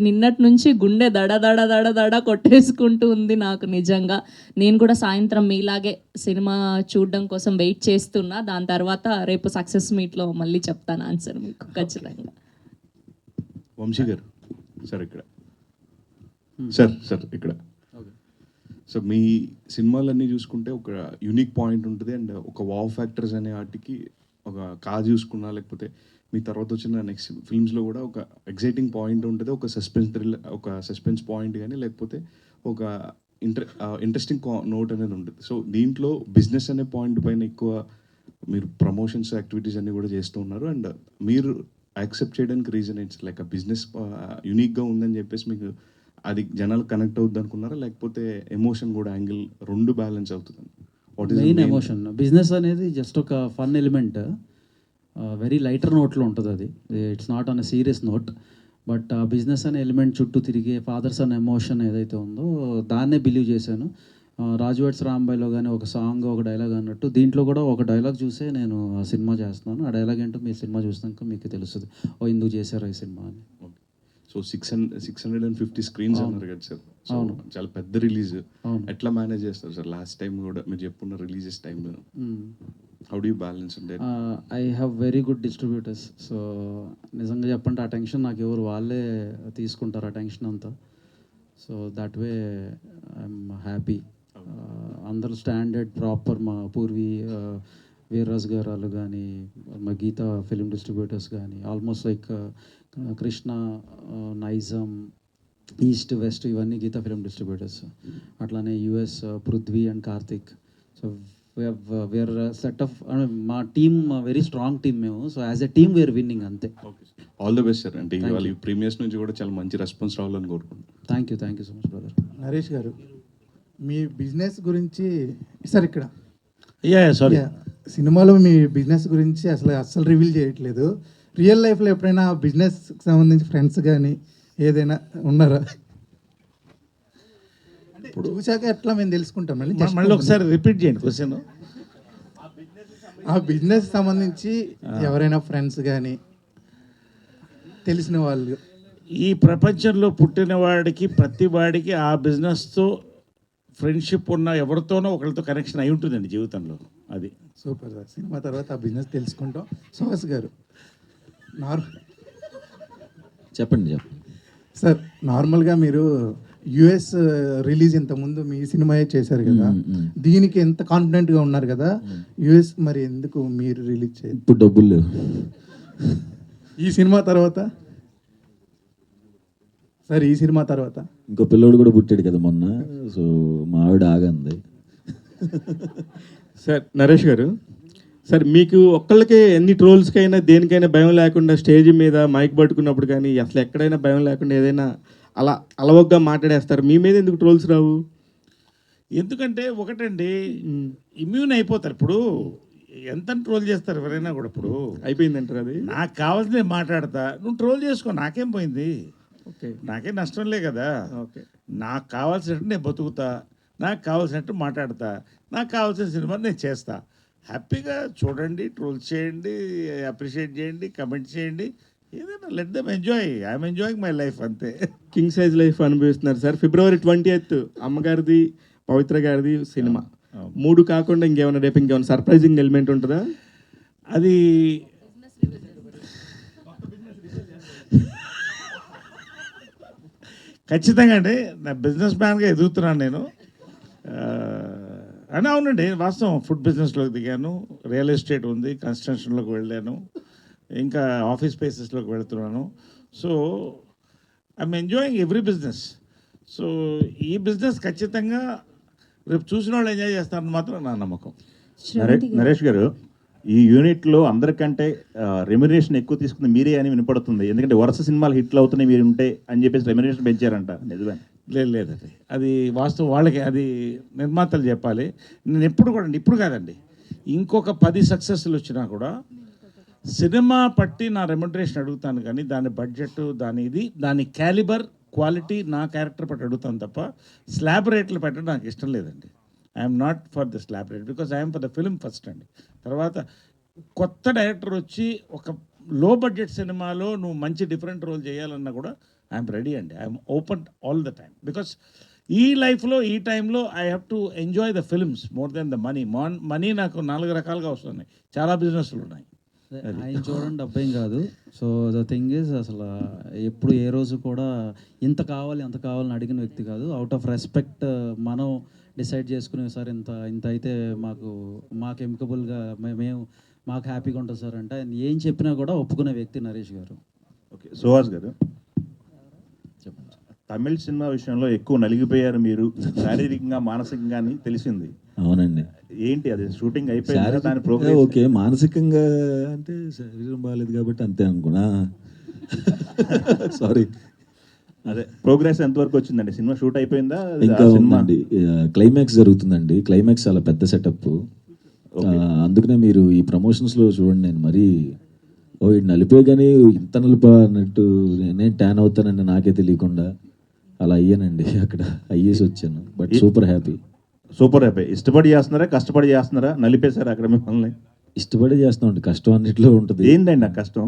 నిన్నటి నుంచి గుండె దడ దడ దడ దడ కొట్టేసుకుంటూ ఉంది నాకు నిజంగా. నేను కూడా సాయంత్రం మీలాగే సినిమా చూడడం కోసం వెయిట్ చేస్తున్నా. దాని తర్వాత రేపు సక్సెస్ మీట్లో మళ్ళీ చెప్తాను ఆన్సర్ మీకు ఖచ్చితంగా. వంశీ గారు సార్ ఇక్కడ ఇక్కడ సో మీ సినిమాలన్నీ చూసుకుంటే ఒక యూనిక్ పాయింట్ ఉంటుంది అండ్ ఒక వావ్ ఫ్యాక్టర్స్ అనే వాటికి ఒక కాజ్ చూసుకున్నా, లేకపోతే మీ తర్వాత వచ్చిన నెక్స్ట్ ఫిల్మ్స్లో కూడా ఒక ఎగ్జైటింగ్ పాయింట్ ఉంటుంది, ఒక సస్పెన్స్ పాయింట్ కానీ, లేకపోతే ఒక ఇంట్రెస్టింగ్ నోట్ అనేది ఉంటుంది. సో దీంట్లో బిజినెస్ అనే పాయింట్ పైన ఎక్కువ మీరు ప్రమోషన్స్ యాక్టివిటీస్ అన్నీ కూడా చేస్తూ ఉన్నారు. అండ్ మీరు యాక్సెప్ట్ చేయడానికి రీజన్ ఏంటి? లైక్ ఆ బిజినెస్ యూనిక్గా ఉందని చెప్పేసి మీకు అది జనాలు కనెక్ట్ అవుద్ది అనుకున్నారా, లేకపోతే ఎమోషన్ కూడా యాంగిల్ రెండు బ్యాలెన్స్ అవుతుంది? Main emotion. బిజినెస్ అనేది జస్ట్ ఒక ఫన్ ఎలిమెంట్, వెరీ లైటర్ నోట్లో ఉంటుంది అది. It's not on a serious note. But ఆ బిజినెస్ అనే ఎలిమెంట్ చుట్టూ తిరిగే ఫాదర్స్ అనే ఎమోషన్ ఏదైతే ఉందో దాన్నే బిలీవ్ చేశాను. రాజు వెడ్స్ రాంబాయ్లో కానీ ఒక సాంగ్, ఒక డైలాగ్ అన్నట్టు దీంట్లో కూడా ఒక డైలాగ్ చూసే నేను ఆ సినిమా చేస్తున్నాను. ఆ డైలాగ్ ఏంటో మీ సినిమా చూసినాక మీకు తెలుస్తుంది, ఓ ఎందుకు చేశారు ఈ సినిమా అని. సో 650 స్క్రీన్స్ అన్నారు కదా సార్. సో చాలా పెద్ద రిలీజ్, ఎట్లా మేనేజ్ చేస్తారు సార్? లాస్ట్ టైం కూడా మీరు చెప్పున్న releases time how do you balance? I have very good distributors. So నిజంగా చెప్పంటే ఆ టెన్షన్ నాకు ఎవరు వాళ్ళే తీసుకుంటారు ఆ టెన్షన్ అంతా. So that way I'm happy. అందరూ స్టాండర్డ్ ప్రాపర్ మా పూర్వీ వీర్రాజు గారు వాళ్ళు కానీ మా గీతా ఫిలిం డిస్ట్రిబ్యూటర్స్ కానీ almost like Krishna Nizam east west ఇవన్నీ గీతా ఫిలిం డిస్ట్రిబ్యూటర్స్. అట్లానే US Prithvi and Karthik. So we are set of మా టీమ్ వెరీ స్ట్రాంగ్ టీమ్ మేము. So as a team we are winning అంతే. All the best sir. అంటే ఇవాళ ఈ ప్రీమియర్స్ నుంచి కూడా చాలా మంచి రెస్పాన్స్ రావాలని కోరుకుంటున్నాను. Thank you so much brother. Naresh గారు, మీ బిజినెస్ గురించి సార్ ఇక్కడ సారీ సినిమాలో మీ బిజినెస్ గురించి అస్సలు రివీల్ చేయట్లేదు. రియల్ లైఫ్లో ఎప్పుడైనా బిజినెస్కి సంబంధించి ఫ్రెండ్స్ కానీ ఏదైనా ఉన్నారా? అంటే చూశాక ఎట్లా మేము తెలుసుకుంటాం. మళ్ళీ ఒకసారి రిపీట్ చేయండి క్వశ్చన్. ఆ బిజినెస్ సంబంధించి ఎవరైనా ఫ్రెండ్స్ కానీ తెలిసిన వాళ్ళు? ఈ ప్రపంచంలో పుట్టిన వాడికి ప్రతి వాడికి ఆ బిజినెస్తో ఫ్రెండ్షిప్ ఉన్న ఎవరితోనో ఒకరితో కనెక్షన్ అయి ఉంటుందండి జీవితంలో. అది సూపర్ సార్. సినిమా తర్వాత ఆ బిజినెస్ తెలుసుకుంటాం. సుహాస్ గారు, చెప్పండి సార్, నార్మల్గా మీరు యుఎస్ రిలీజ్ ఇంతకుముందు మీ సినిమాయే చేశారు కదా, దీనికి ఎంత కాన్ఫిడెంట్గా ఉన్నారు కదా, యుఎస్ మరి ఎందుకు మీరు రిలీజ్ చేయాలి? ఇప్పుడు డబ్బులు లేవు. ఈ సినిమా తర్వాత సార్, ఈ సినిమా తర్వాత ఇంకో పిల్లోడు కూడా పుట్టాడు కదా మొన్న. సో మా ఆవిడ ఆగంది. సార్ నరేష్ గారు, సార్ మీకు ఒక్కళ్ళకే ఎన్ని ట్రోల్స్కైనా దేనికైనా భయం లేకుండా స్టేజ్ మీద మైక్ పట్టుకున్నప్పుడు కానీ అసలు ఎక్కడైనా భయం లేకుండా ఏదైనా అలా అలవగ్గా మాట్లాడేస్తారు, మీ మీద ఎందుకు ట్రోల్స్ రావు? ఎందుకంటే ఒకటండి, ఇమ్యూన్ అయిపోతారు. ఇప్పుడు ఎంత ట్రోల్ చేస్తారు ఎవరైనా కూడా. ఇప్పుడు అయిపోయిందంటారు అది. నాకు కావాల్సింది మాట్లాడతా, నువ్వు ట్రోల్ చేసుకో, నాకేం పోయింది, ఓకే, నాకేం నష్టంలే కదా. ఓకే, నాకు కావాల్సినట్టు నేను బతుకుతా, నాకు కావాల్సినట్టు మాట్లాడతా, నాకు కావాల్సిన సినిమా నేను చేస్తా. హ్యాపీగా చూడండి, ట్రోల్ చేయండి, అప్రిషియేట్ చేయండి, కమెంట్ చేయండి, ఏదైనా let them enjoy. I'm enjoying my life అంతే. కింగ్ సైజ్ లైఫ్ అనుభవిస్తున్నారు సార్. February 20th అమ్మగారిది, పవిత్ర గారిది సినిమా. 3 కాకుండా ఇంకేమైనా రేపు ఇంకేమైనా సర్ప్రైజింగ్ ఎలిమెంట్ ఉంటుందా? అది ఖచ్చితంగా అండి. నా బిజినెస్ మ్యాన్గా ఎదుగుతున్నాను నేను. అని అవునండి, వాస్తవం. ఫుడ్ బిజినెస్లోకి దిగాను, రియల్ ఎస్టేట్ ఉంది, కన్స్ట్రక్షన్లోకి వెళ్ళాను, ఇంకా ఆఫీస్ స్పేసెస్లోకి వెళ్తున్నాను. So I'm enjoying every business. So ఈ బిజినెస్ ఖచ్చితంగా రేపు చూసిన వాళ్ళు ఎంజాయ్ చేస్తారని మాత్రం నా నమ్మకం. నరేష్ గారు, ఈ యూనిట్లో అందరికంటే రెమ్యునరేషన్ ఎక్కువ తీసుకుంది మీరే అని వినపడుతుంది. ఎందుకంటే వరుస సినిమాలు హిట్లు అవుతున్నాయి మీరు ఉంటే అని చెప్పేసి రెమ్యునరేషన్ పెంచారంట, నిజమే? లేదండి, అది వాస్తవం. వాళ్ళకి అది నిర్మాతలు చెప్పాలి. నేను ఎప్పుడు కూడా, ఇప్పుడు కాదండి, ఇంకొక 10 సక్సెస్లు వచ్చినా కూడా సినిమా పట్టి నా రెమ్యునరేషన్ అడుగుతాను, కానీ దాని బడ్జెట్, దాని క్యాలిబర్, క్వాలిటీ, నా క్యారెక్టర్ పట్టి అడుగుతాను తప్ప స్లాబ్ రేట్లు పెట్టడం నాకు ఇష్టం లేదండి. I'm not for the slab rate, because I'm for the film first అండి. తర్వాత కొత్త డైరెక్టర్ వచ్చి ఒక లో బడ్జెట్ సినిమాలో నువ్వు మంచి డిఫరెంట్ రోల్ చేయాలన్నా కూడా ఐఎమ్ రెడీ అండి. I'm open all the time, because ఈ లైఫ్లో, ఈ టైంలో I have to enjoy the films more than the money. Money నాకు 4 రకాలుగా వస్తున్నాయి, చాలా బిజినెస్లు ఉన్నాయి. ఆయన చూడండి, డబ్బేం కాదు. సో ద థింగ్ ఈజ్, అసలు ఎప్పుడు ఏ రోజు కూడా ఇంత కావాలి అంత కావాలని అడిగిన వ్యక్తి కాదు. అవుట్ ఆఫ్ రెస్పెక్ట్ మనం డిసైడ్ చేసుకునే, సార్ ఇంత అయితే మాకు ఎమికబుల్గా మేము మాకు హ్యాపీగా ఉంటుంది సార్ అంటే ఆయన ఏం చెప్పినా కూడా ఒప్పుకునే వ్యక్తి నరేష్ గారు. ఓకే, సుహాస్ గారు, తమిళ సినిమా విషయంలో ఎక్కువ నలిగిపోయారు మీరు, శారీరకంగా మానసికంగా అని తెలిసింది. అవునండి. ఏంటి అది? షూటింగ్ అయిపోయింది, దాని ప్రోగ్రెస్? ఓకే, మానసికంగా అంటే శరీరం బాగాలేదు కాబట్టి అంతే అనుకున్నా. సారీ. అదే ప్రోగ్రెస్ ఎంతవరకు వచ్చిందండి? సినిమా షూట్ అయిపోయిందా? ఇంకా ఉందండి, క్లైమాక్స్ జరుగుతుందండి. క్లైమాక్స్ చాలా పెద్ద సెటప్. అందుకనే మీరు ఈ ప్రమోషన్స్లో చూడండి, నేను మరీ ఇది నలిపే కానీ ఇంత నలిపా అన్నట్టు నేను ట్యాన్ అవుతానండి నాకే తెలియకుండా అలా అయ్యానండి. అక్కడ అయ్యేసి వచ్చాను. But super happy. ఇష్టపడి చేస్తున్నారా, కష్టపడి చేస్తున్నారా? నలిపేశారు అక్కడ మిమ్మల్ని? ఇష్టపడి చేస్తామండి, కష్టం అన్నిట్లో ఉంటుంది. ఏంటండి ఆ కష్టం?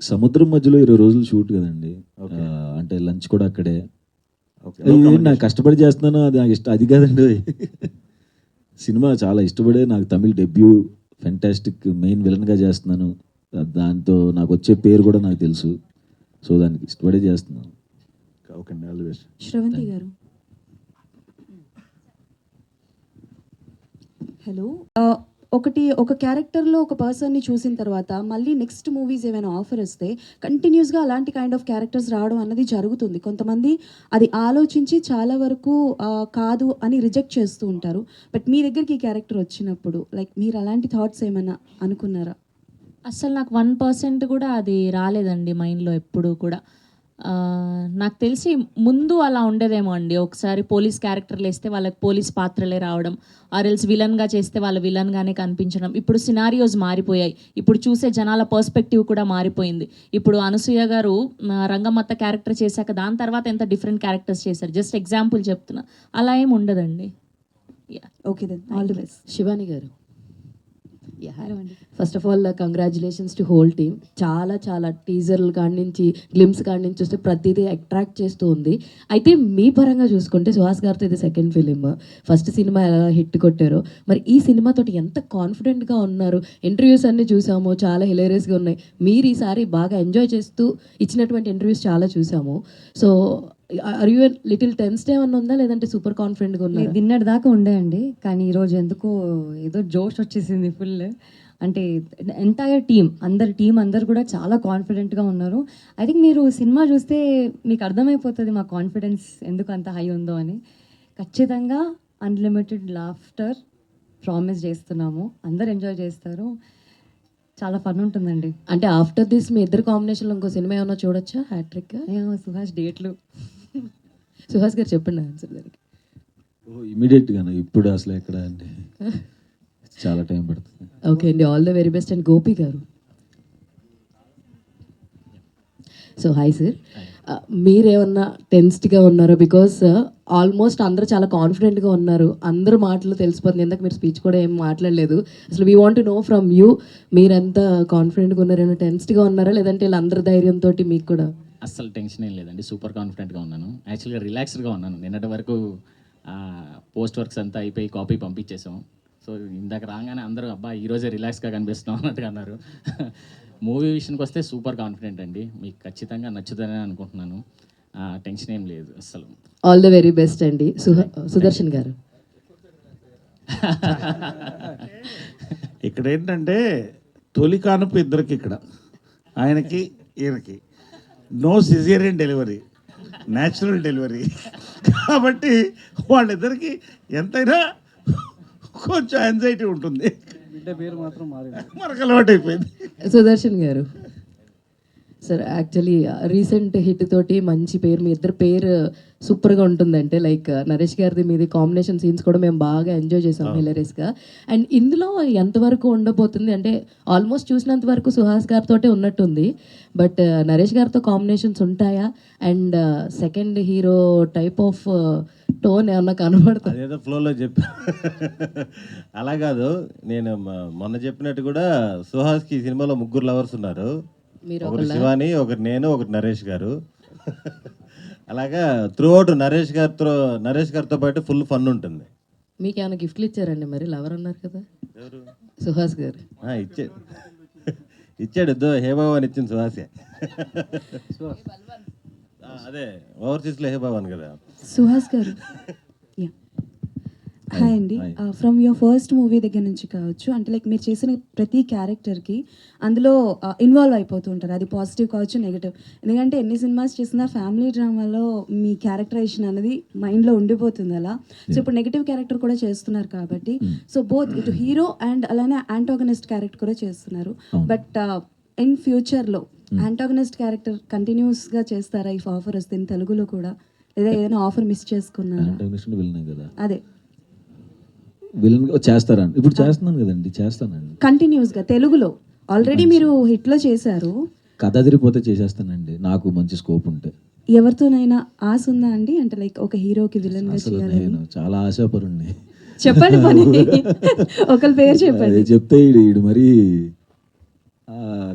సముద్రం మధ్యలో 20 రోజులు షూట్ కదండి, అంటే లంచ్ కూడా అక్కడే. నాకు కష్టపడి చేస్తున్నాను, అది నాకు ఇష్టం, అది కాదండి. సినిమా చాలా ఇష్టపడే, నాకు తమిళ్ డెబ్యూ, ఫెంటాస్టిక్ మెయిన్ విలన్గా చేస్తున్నాను. దాంతో నాకు వచ్చే పేరు కూడా నాకు తెలుసు. సో దానికి ఇష్టపడే చేస్తున్నాను. ఓకే అండి, ఆల్ ది బెస్ట్. శ్రవంతి గారు, హలో ఒక క్యారెక్టర్లో ఒక పర్సన్ని చూసిన తర్వాత మళ్ళీ నెక్స్ట్ మూవీస్ ఏమైనా ఆఫర్ వస్తే కంటిన్యూస్గా అలాంటి కైండ్ ఆఫ్ క్యారెక్టర్స్ రావడం అన్నది జరుగుతుంది. కొంతమంది అది ఆలోచించి చాలా వరకు కాదు అని రిజెక్ట్ చేస్తూ ఉంటారు. బట్ మీ దగ్గరికి ఈ క్యారెక్టర్ వచ్చినప్పుడు లైక్ మీరు అలాంటి థాట్స్ ఏమైనా అనుకున్నారా? అసలు నాకు 1% కూడా అది రాలేదండి మైండ్లో ఎప్పుడు కూడా. నాకు తెలిసి ముందు అలా ఉండేదేమో అండి. ఒకసారి పోలీస్ క్యారెక్టర్లు వేస్తే వాళ్ళకి పోలీస్ పాత్రలే రావడం, ఆర్ఎల్స్ విలన్గా చేస్తే వాళ్ళ విలన్గానే కనిపించడం. ఇప్పుడు సినారియోస్ మారిపోయాయి. ఇప్పుడు చూసే జనాల పర్స్పెక్టివ్ కూడా మారిపోయింది. ఇప్పుడు అనసూయ గారు రంగమ్మత్త క్యారెక్టర్ చేశాక దాని తర్వాత ఎంత డిఫరెంట్ క్యారెక్టర్స్ చేశారు. జస్ట్ ఎగ్జాంపుల్ చెప్తున్నా. అలా ఏమి ఉండదండి. Okay then all the best. Shivani గారు, first of all congratulations to whole team. చాలా టీజర్లు కాడి నుంచి గ్లిమ్స్ కాడి నుంచి చూస్తే ప్రతిదీ అట్రాక్ట్ చేస్తూ ఉంది. అయితే మీ పరంగా చూసుకుంటే సుహాస్ గారితో ఇది సెకండ్ ఫిలిం. ఫస్ట్ సినిమా ఎలా హిట్ కొట్టారో, మరి ఈ సినిమాతోటి ఎంత కాన్ఫిడెంట్గా ఉన్నారు? ఇంటర్వ్యూస్ అన్నీ చూసాము, చాలా హిలేరియస్గా ఉన్నాయి. మీరు ఈసారి బాగా ఎంజాయ్ చేస్తూ ఇచ్చినటువంటి ఇంటర్వ్యూస్ చాలా చూసాము. So are you little tensed ఏమన్నా ఉందా, లేదంటే సూపర్ కాన్ఫిడెంట్గా ఉన్నారు? డిన్నర్ దాకా ఉండేయండి, కానీ ఈరోజు ఎందుకో ఏదో జోష్ వచ్చేసింది ఫుల్. అంటే ఎంటైర్ టీం అందరు కూడా చాలా కాన్ఫిడెంట్గా ఉన్నారు. ఐ థింక్ మీరు సినిమా చూస్తే మీకు అర్థమైపోతుంది మా కాన్ఫిడెన్స్ ఎందుకు అంత హై ఉందో అని. ఖచ్చితంగా అన్లిమిటెడ్ లాఫ్టర్ ప్రామిస్ చేస్తున్నాము. అందరు ఎంజాయ్ చేస్తారు, చాలా ఫన్ ఉంటుందండి. అంటే ఆఫ్టర్ దిస్ మీ ఇద్దరు కాంబినేషన్లో ఇంకో సినిమా ఏమన్నా చూడొచ్చా? హ్యాట్రిక్? సుహాస్ డేట్లు. సుహాస్ గారు చెప్పండి ఆన్సర్ దానికి. ఇమీడియట్గా ఇప్పుడు అసలు ఎక్కడ అండి, చాలా టైం పడుతుంది. ఓకే అండి, all the very best. And Gopi గారు, సో హాయ్ సార్, మీరేమన్నా టెన్స్డ్గా ఉన్నారో? బికాస్ ఆల్మోస్ట్ అందరూ చాలా కాన్ఫిడెంట్గా ఉన్నారు, అందరూ మాటలు తెలిసిపోతుంది. ఇందాక మీరు స్పీచ్ కూడా ఏం మాట్లాడలేదు. అసలు we want to know from you, మీరెంత కాన్ఫిడెంట్గా ఉన్నారేమో, టెన్స్డ్గా ఉన్నారా, లేదంటే వీళ్ళందరి ధైర్యంతో మీకు కూడా? అస్సలు టెన్షన్ ఏం లేదండి, సూపర్ కాన్ఫిడెంట్గా ఉన్నాను. యాక్చువల్గా రిలాక్స్డ్గా ఉన్నాను. నిన్నటి వరకు పోస్ట్ వర్క్స్ అంతా అయిపోయి కాపీ పంపించేసాం. సో ఇందాక రాగానే అందరూ అబ్బా ఈరోజే రిలాక్స్గా కనిపిస్తున్నాం అన్నట్టుగా అన్నారు. మూవీ విషయానికి వస్తే సూపర్ కాన్ఫిడెంట్ అండి, మీకు ఖచ్చితంగా నచ్చుతుందని అనుకుంటున్నాను. టెన్షన్ ఏం లేదు అస్సలు. ఆల్ ద వెరీ బెస్ట్ అండి. సుదర్శన్ గారు, ఇక్కడ ఏంటంటే తొలి కానుపు ఇద్దరికి, ఇక్కడ ఆయనకి ఈయనకి no caesarean delivery, natural delivery. కాబట్టి వాళ్ళిద్దరికి ఎంతైనా కొంచెం యాంగ్జైటీ ఉంటుంది. మనకు అలవాటు అయిపోయింది. సుదర్శన్ గారు సార్, యాక్చువల్లీ రీసెంట్ హిట్ తోటి మంచి పేరు, మీ ఇద్దరు పేరు సూపర్గా ఉంటుందంటే లైక్ నరేష్ గారిది మీది కాంబినేషన్ సీన్స్ కూడా మేము బాగా ఎంజాయ్ చేసాం హిలరీస్గా. అండ్ ఇందులో ఎంతవరకు ఉండబోతుంది అంటే ఆల్మోస్ట్ చూసినంత వరకు సుహాస్ గారితో ఉన్నట్టుంది, బట్ నరేష్ గారితో కాంబినేషన్స్ ఉంటాయా? And second hero type of tone ఏమన్నా కనబడుతుంది? అదేదో ఫ్లోలో చెప్పా అలా కాదు, నేను మొన్న చెప్పినట్టు కూడా సుహాస్కి ఈ సినిమాలో 3 లవర్స్ ఉన్నారు. ఒకరు శివాని, ఒకరు నేను, ఒకరు నరేష్ గారు. అలాగా త్రూ అవుట్ నరేష్ గారితో పాటు ఫుల్ ఫన్ ఉంటుంది. మీకు ఏమైనా గిఫ్ట్లు ఇచ్చారండి? మరి లవర్ అన్నారు కదా సుహాస్ గారు. ఇచ్చాడు హేబాబాన్ ఇచ్చింది సుహాసే. అదే ఓవర్సీస్లో హేబాబాన్ కదా. సుహాస్ గారు, హాయ్ అండి. ఫ్రమ్ యువర్ ఫస్ట్ మూవీ దగ్గర నుంచి కావచ్చు, అంటే లైక్ మీరు చేసిన ప్రతి క్యారెక్టర్కి అందులో ఇన్వాల్వ్ అయిపోతూ ఉంటారు. అది పాజిటివ్ కావచ్చు, నెగిటివ్. ఎందుకంటే ఎన్ని సినిమాస్ చేసినా ఫ్యామిలీ డ్రామాలో మీ క్యారెక్టరైజేషన్ అనేది మైండ్లో ఉండిపోతుంది అలా. సో ఇప్పుడు నెగిటివ్ క్యారెక్టర్ కూడా చేస్తున్నారు కాబట్టి, సో బోత్ ఇటు హీరో అండ్ అలానే యాంటాగనిస్ట్ క్యారెక్టర్ కూడా చేస్తున్నారు. బట్ ఇన్ ఫ్యూచర్లో యాంటాగనిస్ట్ క్యారెక్టర్ కంటిన్యూస్గా చేస్తారా ఇఫ్ ఆఫర్ వస్తే తెలుగులో కూడా, లేదా ఏదైనా ఆఫర్ మిస్ చేసుకున్నారా? అదే విలన్ చేస్తారండి, ఇప్పుడు చేస్తున్నాను కదండి, చేస్తానండి కంటిన్యూస్గా తెలుగులో. ఆల్రెడీ మీరు హిట్లో చేశారు, కథ అదిరిపోతే చేసేస్తానండి, నాకు మంచి స్కోప్ ఉంటే. ఎవరితోనైనా ఆశ ఉందా అండి? అంటే లైక్ ఒక హీరోకి విలన్ గా చేయాలి. నేను చాలా ఆశాపరుణ్ణి. చెప్పండి పని ఒకరి పేరు చెప్పండి. చెప్తే ఈడు మరి